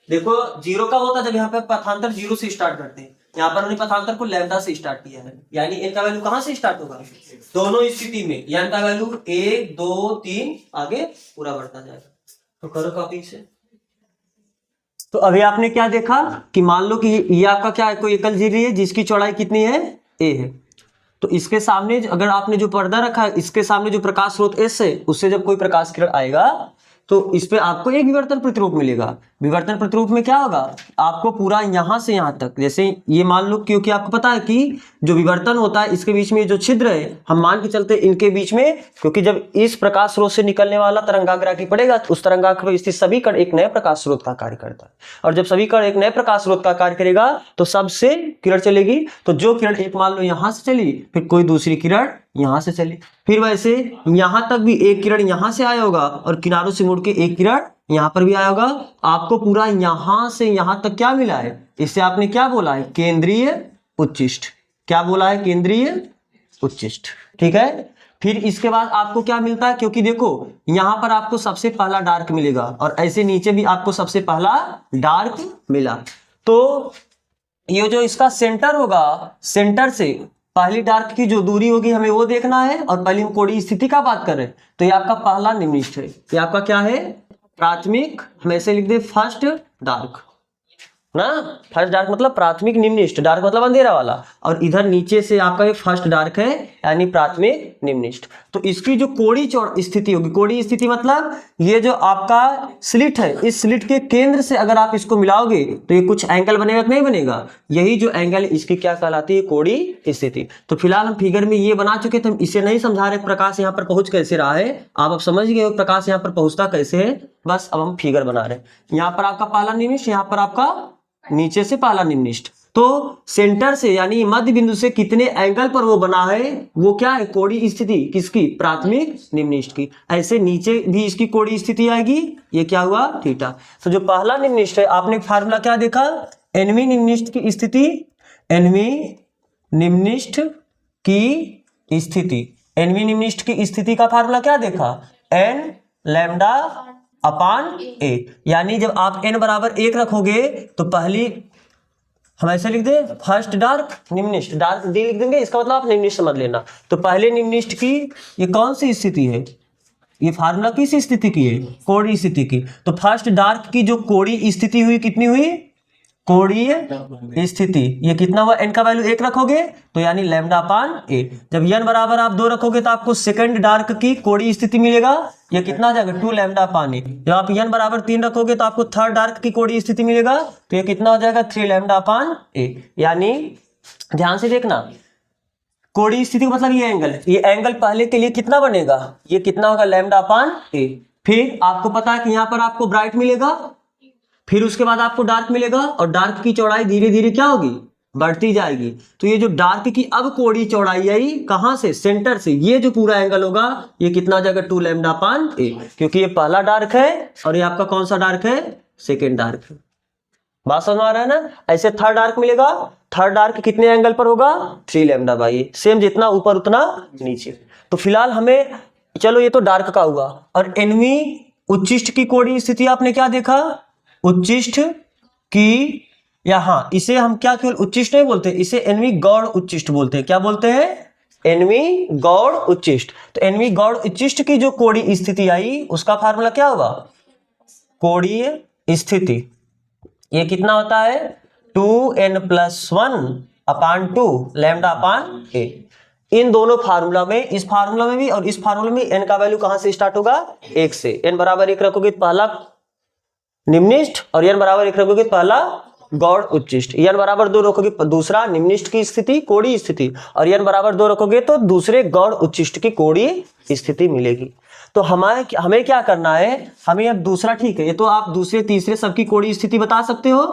देखो 0 कब होता है, जब यहाँ पे पथांतर 0 से स्टार्ट करते हैं, यहाँ पर उन्होंने पथांतर को लैम्डा से स्टार्ट किया है, यानी n का वैल्यू कहां से स्टार्ट होगा, दोनों स्थिति में n का वैल्यू 1 2 3 आगे पूरा बढ़ता जाएगा। तो करो कॉपी से। तो अभी आपने क्या देखा कि मान लो कि ये आपका क्या है, कोई एकल झिल्ली है जिसकी चौड़ाई कितनी है, a है। तो इसके सामने अगर आपने जो पर्दा रखा है, इसके सामने जो प्रकाश स्रोत S है, उससे जब कोई प्रकाश किरण आएगा तो इस पे आपको एक विवर्तन प्रतिरूप मिलेगा। विवर्तन प्रतिरूप में क्या होगा, आपको पूरा यहां से यहां तक, जैसे ये मान लो, क्योंकि आपको पता है कि जो विवर्तन होता है इसके बीच में जो छिद्र है, हम मान के चलते इनके बीच में, क्योंकि जब इस प्रकाश स्रोत से निकलने वाला तरंगाग्र पड़ेगा तो उस तरंगाग्र पर स्थित सभी कण एक नए प्रकाश स्रोत का कार्य करता है, और जब सभी कण एक नए प्रकाश स्रोत का कार्य करेगा तो सबसे किरण चलेगी। तो जो किरण एक मान लो यहां से चली, फिर कोई दूसरी किरण यहां से चली, फिर वैसे यहां तक भी एक किरण यहां से आया होगा और किनारों से मुड़ के एक किरण यहां पर भी आया होगा। आपको पूरा यहां से यहां तक क्या मिला है, इससे आपने क्या बोला है, केंद्रीय उच्चिष्ट। क्या बोला है, केंद्रीय उच्चिष्ट। ठीक है, फिर इसके बाद आपको क्या मिलता है, क्योंकि देखो यहां पर आपको सबसे पहला डार्क मिलेगा और ऐसे नीचे भी आपको सबसे पहला डार्क मिला। तो ये जो इसका सेंटर होगा, सेंटर से पहली डार्क की जो दूरी होगी हमें वो देखना है, और पहली हम कोणीय स्थिति का बात कर रहे हैं, तो ये आपका पहला निम्निष्ठ है। ये आपका क्या है, प्राथमिक, हम ऐसे लिख दे फर्स्ट डार्क ना। फर्स्ट डार्क मतलब प्राथमिक निम्निष्ठ, डार्क मतलब अंधेरा वाला, और इधर नीचे से आपका ये फर्स्ट डार्क है यानी प्राथमिक निम्निष्ठ। तो इसकी जो कोणीय स्थिति होगी, कोणीय स्थिति मतलब ये जो आपका स्लिट है, इस स्लिट के केंद्र से अगर आप इसको मिलाओगे तो ये कुछ एंगल बनेगा कि नहीं बनेगा, यही जो एंगल इसकी क्या कहलाती है, कोणीय स्थिति। तो फिलहाल हम फिगर में ये बना चुके थे, हम इसे नहीं समझा रहे प्रकाश यहाँ पर पहुंच कैसे रहा है, आप अब समझ गए हो प्रकाश यहाँ पर पहुंचता कैसे है। बस अब हम फिगर बना रहे हैं। यहाँ पर आपका पहला निम्निष्ठ, यहाँ पर आपका नीचे से पहला निम्निष्ठ। तो सेंटर से यानी मध्य बिंदु से कितने एंगल पर वो बना है, वो क्या है, कोणीय स्थिति किसकी, प्राथमिक निम्निष्ठ की। ऐसे नीचे भी इसकी कोणीय स्थिति आएगी, ये क्या हुआ, थीटा। तो जो पहला निम्निष्ठ है, आपने फार्मूला क्या देखा, एनवी निम्निष्ठ की स्थिति, एनवी निम्निष्ठ की स्थिति, एनवी निम्निष्ठ की स्थिति का फार्मूला क्या देखा, एन लैम्डा अपान ए। यानी जब आप n बराबर 1 रखोगे तो पहली हम ऐसे लिख दे, फर्स्ट डार्क निम्निष्ठ, डार्क डी लिख देंगे, इसका मतलब आप निम्निष्ठ समझ लेना। तो पहले निम्निष्ठ की ये कौन सी स्थिति है, ये फार्मूला किस स्थिति की है, कोणीय स्थिति की। तो फर्स्ट डार्क की जो कोणीय स्थिति हुई कितनी हुई, कोणीय स्थिति, ये कितना हुआ, n का वैल्यू 1 रखोगे तो यानी लैम्डा अपान ए। जब n बराबर आप 2 रखोगे तो आपको सेकंड डार्क की कोणीय स्थिति मिलेगा, ये कितना आ जाएगा, 2 लैम्डा अपान ए। जब आप n बराबर 3 रखोगे तो आपको थर्ड डार्क की कोणीय स्थिति मिलेगा, तो ये कितना हो जाएगा, 3 लैम्डा अपान ए। यानी ध्यान से देखना, कोणीय स्थिति का मतलब ये एंगल पहले के लिए कितना बनेगा, ये कितना होगा, लैम्डा अपान ए। फिर आपको पता है कि यहाँ पर आपको ब्राइट मिलेगा, फिर उसके बाद आपको डार्क मिलेगा, और डार्क की चौड़ाई धीरे धीरे क्या होगी, बढ़ती जाएगी। तो ये जो डार्क की अब कोणीय चौड़ाई आई कहां से, सेंटर से, ये जो पूरा एंगल होगा ये कितना हो जाएगा, 2 लैम्डा अपान ए, क्योंकि ये पहला डार्क है और ये आपका कौन सा डार्क है, सेकेंड डार्क है। बात समझ में आ रहा है ना। ऐसे थर्ड डार्क मिलेगा, थर्ड डार्क कितने एंगल पर होगा, 3 लैम्डा बाई ए, सेम जितना ऊपर उतना नीचे। तो फिलहाल हमें, चलो ये तो डार्क का हुआ, और एनवी उच्चिष्ट की कोणीय स्थिति आपने क्या देखा, उच्चिष्ट की, यहां इसे हम क्या केवल उच्चिष्ट नहीं बोलते, इसे एनवी गौड़ उच्चिष्ट बोलते हैं। क्या बोलते हैं, एनवी गौड़ उच्चिष्ट। तो एनवी गौड़ उच्चिष्ट की जो कोणीय स्थिति आई उसका फार्मूला क्या हुआ, कोणीय स्थिति, ये कितना होता है, 2n+1 अपान 2 लैम्डा अपान ए। इन दोनों फार्मूला में, इस फार्मूला में भी और इस फार्मूला में n का वैल्यू कहां से स्टार्ट होगा, 1 से। n बराबर 1 रखोगे तो पहला निम्निष्ठ, और n बराबर 1 रखोगे पहला गौड़ उच्चिष्ट, n बराबर 2 रखोगे दूसरा निम्निष्ठ की स्थिति, कोणीय स्थिति, और n बराबर 2 रखोगे तो दूसरे गौड़ उच्चिष्ट की कोणीय स्थिति मिलेगी। तो हमें क्या करना है, हमें अब दूसरा, ठीक है ये तो आप दूसरे तीसरे सबकी कोणीय स्थिति बता सकते हो,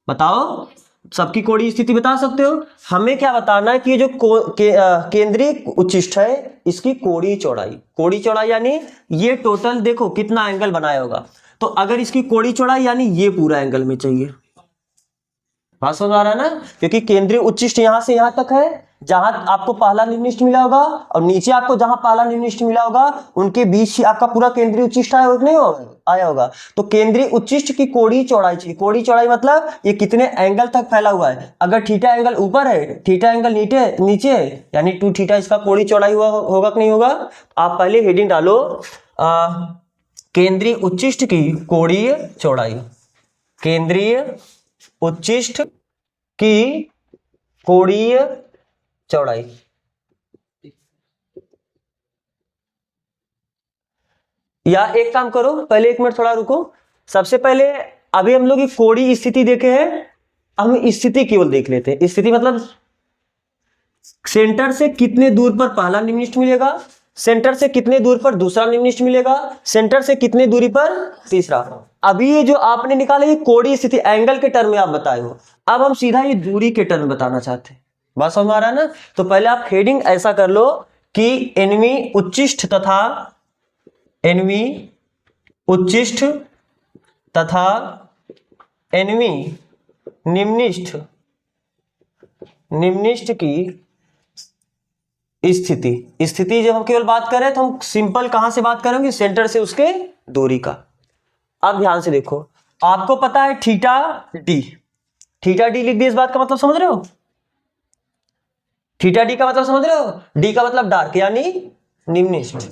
बताओ सबकी कोणीय स्थिति बता सकते हो। हमें क्या बताना है कि ये जो केंद्रीय उच्चिष्ट है इसकी कोणीय चौड़ाई, कोणीय चौड़ाई यानी ये टोटल देखो कितना एंगल बनाया होगा। तो अगर इसकी कोणीय चौड़ाई यानी ये पूरा एंगल में चाहिए, बात समझ आ रहा है ना, क्योंकि केंद्रीय उच्चिष्ट यहां से यहां तक है, जहां आपको पहला निम्निष्ठ मिला होगा और नीचे आपको जहां पहला निम्निष्ठ मिला होगा उनके बीच ही आपका पूरा केंद्रीय उच्चिष्ट आया होगा, नहीं आया होगा। तो केंद्रीय उच्चिष्ट की कोणीय चौड़ाई चाहिए। कोणीय चौड़ाई मतलब ये कितने एंगल तक फैला हुआ है। अगर थीटा एंगल ऊपर है, थीटा एंगल नीचे है, यानी 2 थीटा इसका कोणीय चौड़ाई होगा कि नहीं होगा। आप पहले हेडिंग डालो, केंद्रीय उच्चिष्ट की कोणीय चौड़ाई, केंद्रीय उच्चिष्ट की कोणीय चौड़ाई। या एक काम करो, पहले 1 मिनट थोड़ा रुको। सबसे पहले अभी हम लोग ये कोणीय स्थिति देखे हैं, हम स्थिति केवल देख लेते हैं। स्थिति मतलब सेंटर से कितने दूर पर पहला निम्नलिखित मिलेगा, सेंटर से कितने दूर पर दूसरा निम्नलिखित मिलेगा, सेंटर से कितने दूरी पर तीसरा। अभी ये जो आपने निकाला ये कोणीय स्थिति एंगल के टर्म में आप बताए हो, अब हम सीधा ये दूरी के टर्म बताना चाहते हैं। बात समझ में आ रहा है ना? तो पहले आप हेडिंग ऐसा कर लो कि एनवी उच्चिष्ट तथा एनवी उच्चिष्ट तथा एनवी निम्नलिखित की स्थिति जब हम केवल बात करें तो हम सिंपल कहां से बात करेंगे, सेंटर से उसके दूरी का। अब ध्यान से देखो, आपको पता है थीटा डी, थीटा डी लिख दिया। इस बात का मतलब समझ रहे हो? थीटा डी का मतलब समझ रहे हो? डी का मतलब डार्क यानी निम्नलिखित,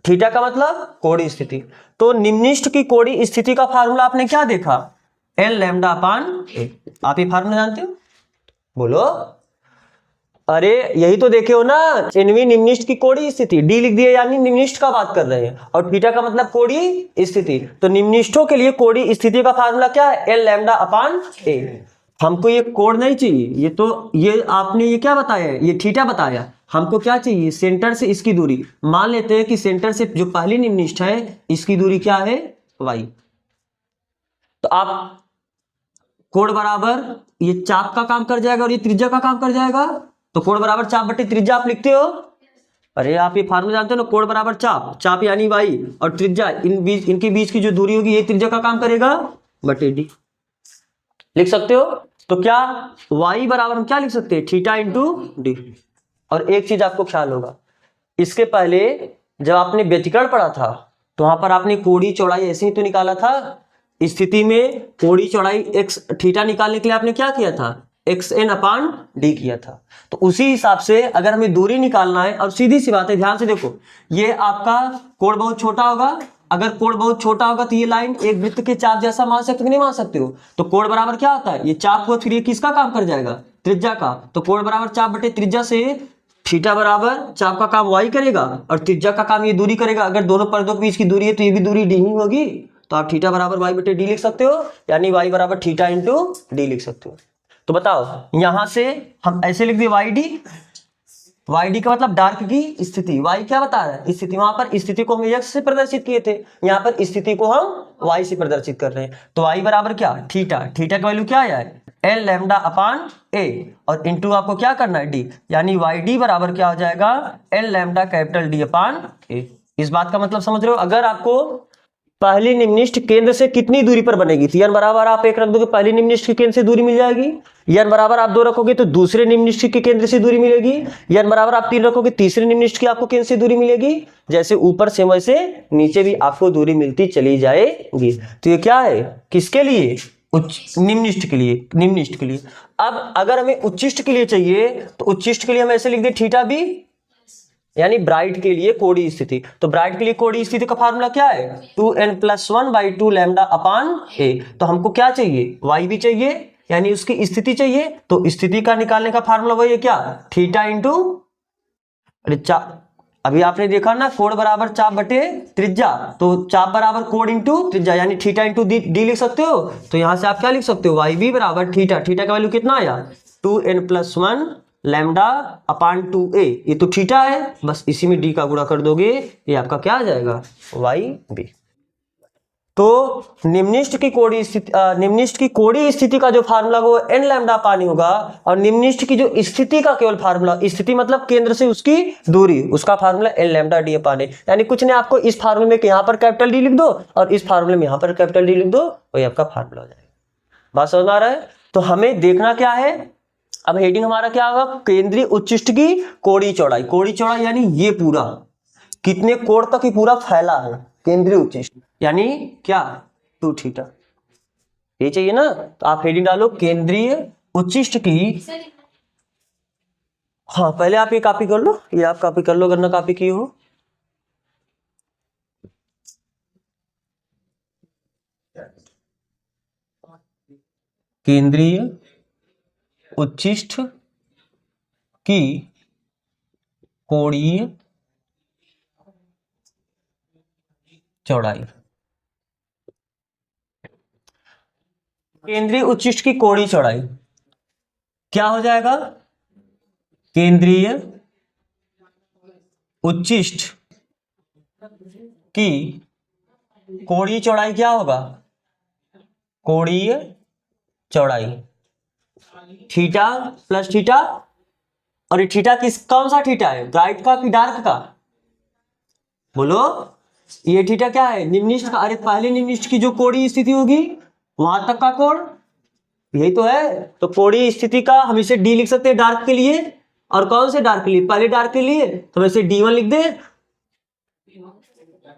थीटा का मतलब कोणीय स्थिति। तो निम्नलिखित की कोणीय स्थिति का फार्मूला आपने क्या देखा, एल लैम्डा अपान ए। आप ये फार्मूला जानते हो? बोलो। अरे यही तो देखे हो ना, एनवी निम्नलिखित की कोणीय स्थिति, डी लिख दिया यानी निम्नलिखित का बात कर रहे हैं, और थीटा का मतलब कोणीय स्थिति। तो निम्नलिखितों के लिए कोणीय स्थिति का फार्मूला क्या है, एल लैम्डा अपान ए। हमको ये कोण नहीं चाहिए, ये तो ये आपने ये क्या बताया, ये थीटा बताया। हमको क्या चाहिए, सेंटर से इसकी दूरी। मान लेते हैं कि सेंटर से जो पहली निम्नलिखित है इसकी दूरी क्या है, वाई। तो आप कोण बराबर ये चाप का काम कर जाएगा और ये त्रिज्या का काम कर जाएगा। तो कोण बराबर चाप बटे त्रिज्या आप लिखते हो। अरे आप ये फार्मूला जानते हो ना, कोण बराबर चाप, चाप यानी वाई, और त्रिज्या इनके बीच की जो दूरी होगी ये त्रिज्या का काम करेगा बटे डी। लिख सकते हो? तो क्या वाई बराबर हम क्या लिख सकते हैं, थीटा इंटू डी। और एक चीज आपको ख्याल होगा, इसके पहले जब आपने व्यतिकरण पढ़ा था तो वहां पर आपने कोणीय चौड़ाई ऐसे ही तो निकाला था। स्थिति में कोणीय चौड़ाई एक्स थीटा निकालने के लिए आपने क्या किया था, एक्स एन अपान डी किया था। तो उसी हिसाब से अगर हमें दूरी निकालना है, और सीधी सी बात है, ध्यान से देखो, ये आपका कोण बहुत छोटा होगा। अगर कोण बहुत छोटा होगा तो ये लाइन एक वृत्त के चाप जैसा मान सकते हो कि नहीं मान सकते हो? तो कोण बराबर क्या होता है, ये चाप को फिर ये किसका काम कर जाएगा, त्रिज्या का। तो कोण बराबर चाप बटे त्रिज्या से थीटा बराबर चाप का काम वाई करेगा और त्रिज्या का काम ये दूरी करेगा। अगर दोनों पर्दों के बीच की दूरी है तो ये भी दूरी डी ही होगी। तो आप थीटा बराबर वाई बटे डी लिख सकते हो, यानी वाई बराबर थीटा इंटू डी लिख सकते हो। तो बताओ, यहां से हम ऐसे लिख दिए वाई डी, वाई डी का मतलब डार्क की स्थिति, वाई क्या बता रहा है, स्थिति। वहां पर स्थिति को हम एक्स से प्रदर्शित किए थे, यहाँ पर स्थिति को हम वाई से प्रदर्शित कर रहे हैं। तो वाई बराबर क्या, थीटा, थीटा का वैल्यू क्या आया है, एल लैम्डा अपान ए, और इंटू आपको क्या करना है डी, यानी वाई डी बराबर क्या हो जाएगा, एल लैम्डा कैपिटल डी अपान ए। इस बात का मतलब समझ रहे हो? अगर आपको पहली निम्नलिखित केंद्र से कितनी दूरी पर बनेगी, तो यन बराबर आप एक रख दोगे, पहली निम्नलिखित के केंद्र से दूरी मिल जाएगी। यन बराबर आप 2 रखोगे तो दूसरे निम्नलिखित के केंद्र से दूरी मिलेगी। यन बराबर आप 3 रखोगे, तीसरे निम्नलिखित की आपको केंद्र से दूरी मिलेगी। जैसे ऊपर से वैसे नीचे भी आपको दूरी मिलती चली जाएगी। तो ये क्या है, किसके लिए, निम्नलिखित के लिए, निम्नलिखित के लिए। अब अगर हमें उच्चिष्ट के लिए चाहिए तो उच्चिष्ट के लिए हम ऐसे लिख दे थीटा बी, यानी ब्राइट के लिए कोणीय स्थिति। तो ब्राइट के लिए कोणीय स्थिति का फार्मूला क्या है, 2n+1/2 लैम्डा अपान ए। तो हमको क्या चाहिए, वाई भी चाहिए, यानी उसकी स्थिति चाहिए। तो स्थिति का निकालने का फार्मूला वही है क्या, थीटा इंटू, अरे चाप, अभी आपने देखा ना, कोण बराबर चाप बटे त्रिज्या, तो चाप बराबर कोण इंटू त्रिज्या, यानी थीटा इंटू डी लिख सकते हो। तो यहां से आप क्या लिख सकते हो, वाई बी बराबर थीटा, थीटा का वैल्यू कितना आया, 2n+1 लैम्डा अपान 2a। ये तो थीटा है, बस इसी में डी का गुणा कर दोगे, ये आपका क्या आ जाएगा, वाई बी। तो निम्नलिखित की कोणीय स्थिति, निम्नलिखित की कोणीय स्थिति का जो फार्मूला वो एन लैम्डा पानी होगा, और निम्नलिखित की जो स्थिति का केवल फार्मूला, स्थिति मतलब केंद्र से उसकी दूरी, उसका फार्मूला एन लैम्डा डी पानी। यानी कुछ नहीं, आपको इस फार्मूले में यहाँ पर कैपिटल डी लिख दो और इस फार्मूले में यहाँ पर कैपिटल डी लिख दो, वही आपका फार्मूला हो जाएगा। बात समझ में आ रहा है? तो हमें देखना क्या है, अब हेडिंग हमारा क्या होगा, केंद्रीय उच्चिष्ट की कोणीय चौड़ाई। कोणीय चौड़ाई यानी ये पूरा कितने कोण तक ही पूरा फैला है केंद्रीय उच्चिष्ट, यानी क्या, 2 थीटा। ये चाहिए ना, तो आप हेडिंग डालो केंद्रीय उच्चिष्ट की। हाँ पहले आप ये कॉपी कर लो, ये आप कॉपी कर लो अगर ना कॉपी की हो। केंद्रीय उच्चिष्ट की कोणीय चौड़ाई। केंद्रीय उच्चिष्ट की कोणीय चौड़ाई क्या हो जाएगा? केंद्रीय उच्चिष्ट की कोणीय चौड़ाई क्या होगा? कोणीय चौड़ाई थीटा प्लस थीटा। और ये थीटा कौन सा थीटा है, ब्राइट का कि डार्क का? बोलो, ये थीटा क्या है? निम्निष्ठ का। अरे पहले निम्निष्ठ की जो कोणीय स्थिति होगी वहां तक का कोण, यही तो है। तो कोणीय स्थिति का हम इसे डी लिख सकते हैं डार्क के लिए। और कौन से डार्क के लिए? पहले डार्क के लिए तो हम इसे D1 लिख दे।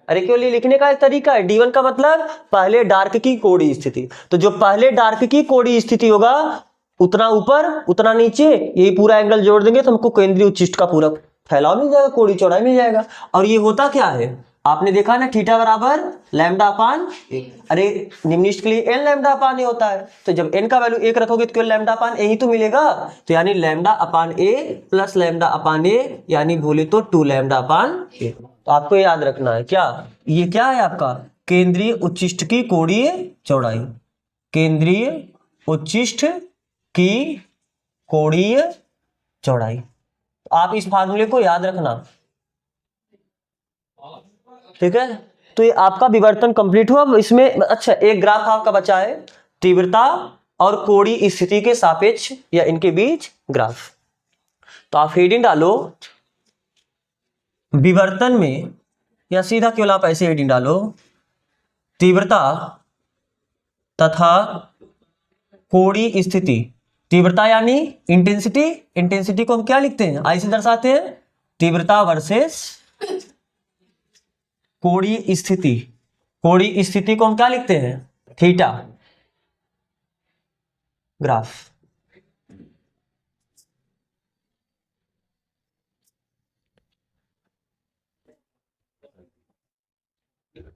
अरे क्यों, लिखने का एक तरीका है। D1 का मतलब पहले डार्क की कोणीय स्थिति। तो जो पहले डार्क की कोणीय स्थिति होगा उतना ऊपर उतना नीचे, यही पूरा एंगल जोड़ देंगे तो हमको केंद्रीय उच्चिष्ट का पूरा फैलाव मिल जाएगा, कोणीय चौड़ाई मिल जाएगा। और ये होता क्या है, आपने देखा ना, थीटा बराबर लैम्डा अपान ए। अरे निम्निष्ठ के लिए n लैम्डा अपान ए होता है, तो जब n का वैल्यू 1 रखोगे तो केवल लैम्डा अपान ए ही तो मिलेगा। तो यानी लैम्डा अपान ए प्लस लैम्डा अपान ए, यानी बोले तो 2 लैम्डा अपान ए। तो आपको याद रखना है क्या, ये क्या है आपका केंद्रीय उच्चिष्ट की कोणीय चौड़ाई। केंद्रीय उच्चिष्ट की कोणीय चौड़ाई। आप इस फार्मूले को याद रखना, ठीक है। तो ये आपका विवर्तन कंप्लीट हुआ। इसमें अच्छा एक ग्राफ आपका बचा है, तीव्रता और कोणीय स्थिति के सापेक्ष या इनके बीच ग्राफ। तो आप हेडिंग डालो विवर्तन में, या सीधा केवल आप ऐसे हेडिंग डालो तीव्रता तथा कोणीय स्थिति। तीव्रता यानी इंटेंसिटी, इंटेंसिटी को हम क्या लिखते हैं, ऐसे दर्शाते हैं, तीव्रता वर्सेस कोणीय स्थिति। कोणीय स्थिति को हम क्या लिखते हैं, थीटा। ग्राफ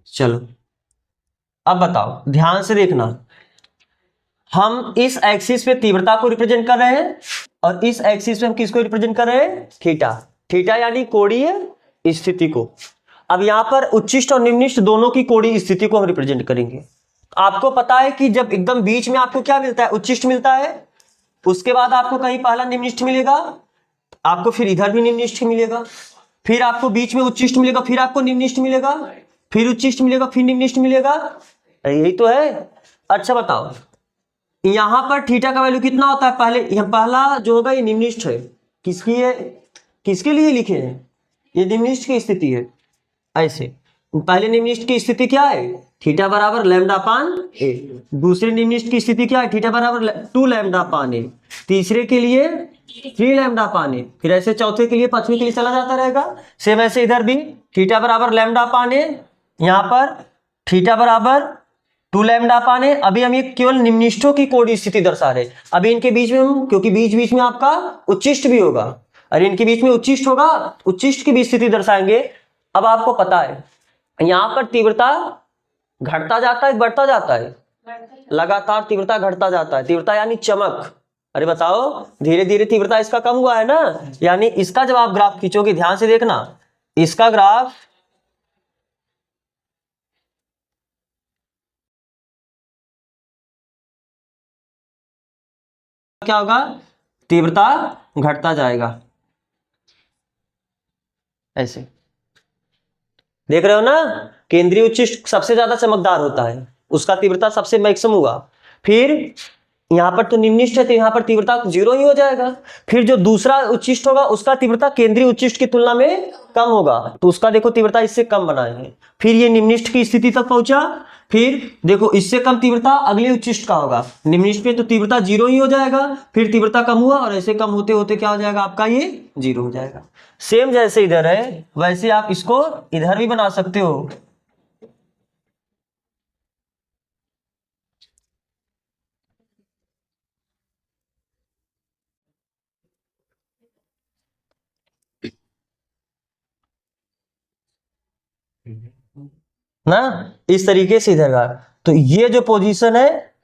चलो अब बताओ, ध्यान से देखना। हम इस एक्सिस पे तीव्रता को रिप्रेजेंट कर रहे हैं और इस एक्सिस पे हम किसको रिप्रेजेंट कर रहे हैं, थीटा। थीटा यानी कोणीय स्थिति को। अब यहां पर उच्चिष्ट और निम्निष्ठ दोनों की कोणीय स्थिति को हम रिप्रेजेंट करेंगे। आपको पता है कि जब एकदम बीच में आपको क्या मिलता है, उच्चिष्ट मिलता है, उसके बाद आपको कहीं पहला निम्निष्ठ मिलेगा, आपको फिर इधर भी निम्निष्ठ मिलेगा, फिर आपको बीच में उच्चिष्ट मिलेगा, फिर आपको निम्निष्ठ मिलेगा, फिर उच्चिष्ट मिलेगा, फिर निम्निष्ठ मिलेगा। यही तो है। अच्छा बताओ, यहां पर थीटा का वैल्यू कितना होता है? पहला जो होगा ये निम्निष्ठ है। किसकी है, किसके लिए लिखे हैं, ये निम्निष्ठ की स्थिति है। ऐसे पहले निम्निष्ठ की स्थिति क्या है, थीटा बराबर लैम्डा अपान ए। दूसरे निम्निष्ठ की स्थिति क्या है, थीटा बराबर 2 लैम्डा अपान ए। तीसरे के लिए 3 लैम्डा अपान ए। फिर ऐसे चौथे के लिए, पांचवें के लिए चला जाता रहेगा। सेम ऐसे इधर भी थीटा बराबर लैम्डा अपान ए, यहां पर थीटा बराबर 2 लैम्डा अपान ए। अभी हम ये केवल निम्निष्ठों की कोणीय स्थिति दर्शा रहे। अभी इनके बीच में हम, क्योंकि बीच बीच में आपका उच्चिष्ट भी होगा, अरे इनके बीच में उच्चिष्ट होगा, उच्चिष्ट की भी स्थिति दर्शाएंगे। अब आपको पता है यहां पर तीव्रता घटता जाता है, बढ़ता जाता है, लगातार तीव्रता घटता जाता है। तीव्रता यानी चमक। अरे बताओ, धीरे धीरे तीव्रता इसका कम हुआ है ना, यानी इसका जब आप ग्राफ खींचोगे, ध्यान से देखना, इसका ग्राफ क्या होगा, तीव्रता घटता जाएगा। ऐसे देख रहे हो ना, केंद्रीय उच्चिष्ट सबसे ज्यादा चमकदार होता है, उसका तीव्रता सबसे मैक्सिमम होगा। फिर यहां पर तो निम्निष्ठ है तो यहां पर तीव्रता 0 ही हो जाएगा। फिर जो दूसरा उच्चिष्ट होगा उसका तीव्रता केंद्रीय उच्चिष्ट की तुलना में कम होगा, तो उसका देखो तीव्रता इससे कम बनाएंगे। फिर ये निम्निष्ठ की स्थिति तक पहुंचा, फिर देखो इससे कम तीव्रता अगले उच्चिष्ट का होगा। निम्निष्ठ में तो तीव्रता 0 ही हो जाएगा, फिर तीव्रता कम हुआ और ऐसे कम होते होते क्या हो जाएगा आपका, ये 0 हो जाएगा। सेम जैसे इधर है वैसे आप इसको इधर भी बना सकते हो। ना इस तरीके से इधर का, तो ये जो पोजीशन है,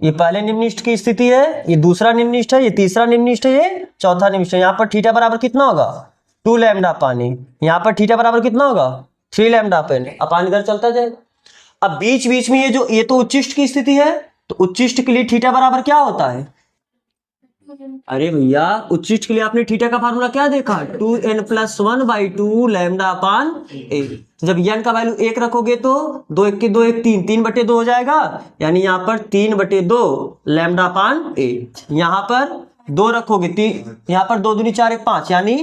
ये पहले निम्निष्ठ की स्थिति है, ये दूसरा निम्निष्ठ है, ये तीसरा निम्निष्ठ है, ये चौथा निम्निष्ठ है। यहाँ पर थीटा बराबर कितना होगा, 2 लैम्डा अपान ए। यहाँ पर थीटा बराबर कितना होगा, 3 लैम्डा अपन अपान इधर चलता जाएगा। अब बीच बीच में ये तो उच्चिष्ट की स्थिति है, तो उच्चिष्ट के लिए थीटा बराबर क्या होता है? अरे भैया उच्चिष्ट के लिए आपने थीटा का फार्मूला क्या देखा? 2n+1/2 लैम्डा अपान ए। जब n का वैल्यू 1 रखोगे तो 2 1 के 2 1 3 3/2 हो जाएगा, यानी यहाँ पर 3/2 लैम्डा अपान ए। यहाँ पर 2 रखोगे, यहाँ पर 2 दूनी 4 1 5, यानी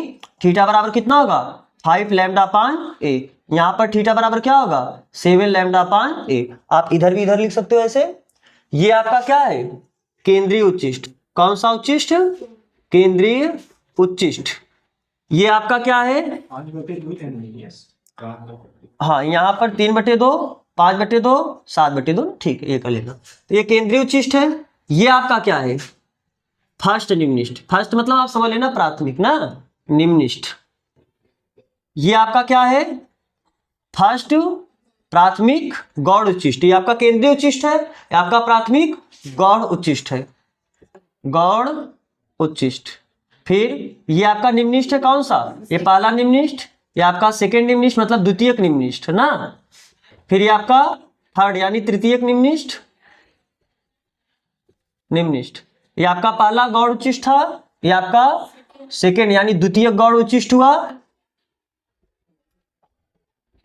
थीटा बराबर कितना होगा? 5 लैम्डा अपान ए। यहाँ पर थीटा बराबर क्या होगा? 7 लैम्डा अपान ए। आप इधर भी इधर लिख सकते हो ऐसे। ये आपका क्या है? केंद्रीय उच्चिष्ट। कौन सा उच्चिष्ट? केंद्रीय उच्चिष्ट। ये आपका क्या है? हाँ, यहाँ पर 3/2 5/2 7/2, ठीक है, ये कर लेना। तो ये केंद्रीय उच्चिष्ट है। ये आपका क्या है? फर्स्ट निम्निष्ठ। फर्स्ट मतलब आप समझ लेना प्राथमिक ना, निम्निष्ठ। ये आपका क्या है? फर्स्ट प्राथमिक गौड़ उच्चिष्ट। ये आपका केंद्रीय उच्चिष्ट है, ये आपका प्राथमिक गौड़ उच्चिष्ट है, गौड़ उच्चिष्ट। फिर ये आपका निम्निष्ठ है, कौन सा? ये पहला निम्निष्ठ, ये आपका सेकेंड निम्निष्ठ मतलब द्वितीयक निम्निष्ठ ना। फिर ये आपका थर्ड यानी तृतीयक निम्निष्ठ, निम्निष्ठ। ये आपका पहला गौड़ उच्चिष्ठ था, ये आपका सेकेंड यानी द्वितीयक गौड़ उच्चिष्ठ हुआ।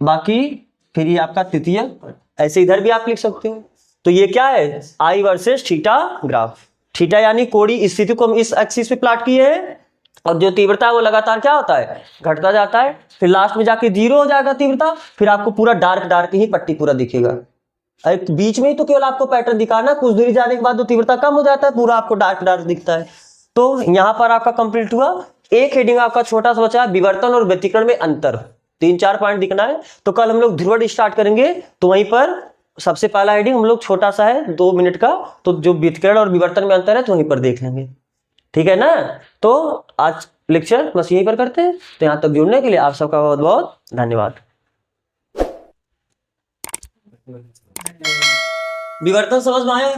बाकी फिर ये आपका तृतीयक। ऐसे इधर भी आप लिख सकते हो। तो ये क्या है? आई वर्सेस थीटा ग्राफ। थीटा यानी कोणीय स्थिति को हम इस एक्सिस पे प्लॉट किए हैं, और जो तीव्रता है वो लगातार क्या होता है? घटता जाता है। फिर लास्ट में जाके 0 हो जाएगा तीव्रता। फिर आपको पूरा डार्क ही पट्टी पूरा दिखेगा। अरे बीच में ही तो केवल आपको पैटर्न दिखाना, कुछ दूरी जाने के बाद तो तीव्रता कम हो जाता है, पूरा आपको डार्क दिखता है। तो यहाँ पर आपका कंप्लीट हुआ। एक हेडिंग आपका छोटा सा बचा है, विवर्तन और व्यतिकरण में अंतर। 3-4 पॉइंट दिखना है। तो कल हम लोग ध्रुवण स्टार्ट करेंगे, तो वहीं पर सबसे पहला हेडिंग हम लोग छोटा सा है 2 मिनट का, तो जो व्यतिकरण और विवर्तन में अंतर है तो वहीं पर देख लेंगे, ठीक है ना। तो आज लेक्चर बस यहीं पर करते हैं। तो यहाँ तक जुड़ने के लिए आप सबका बहुत बहुत धन्यवाद। विवर्तन समझ में आया?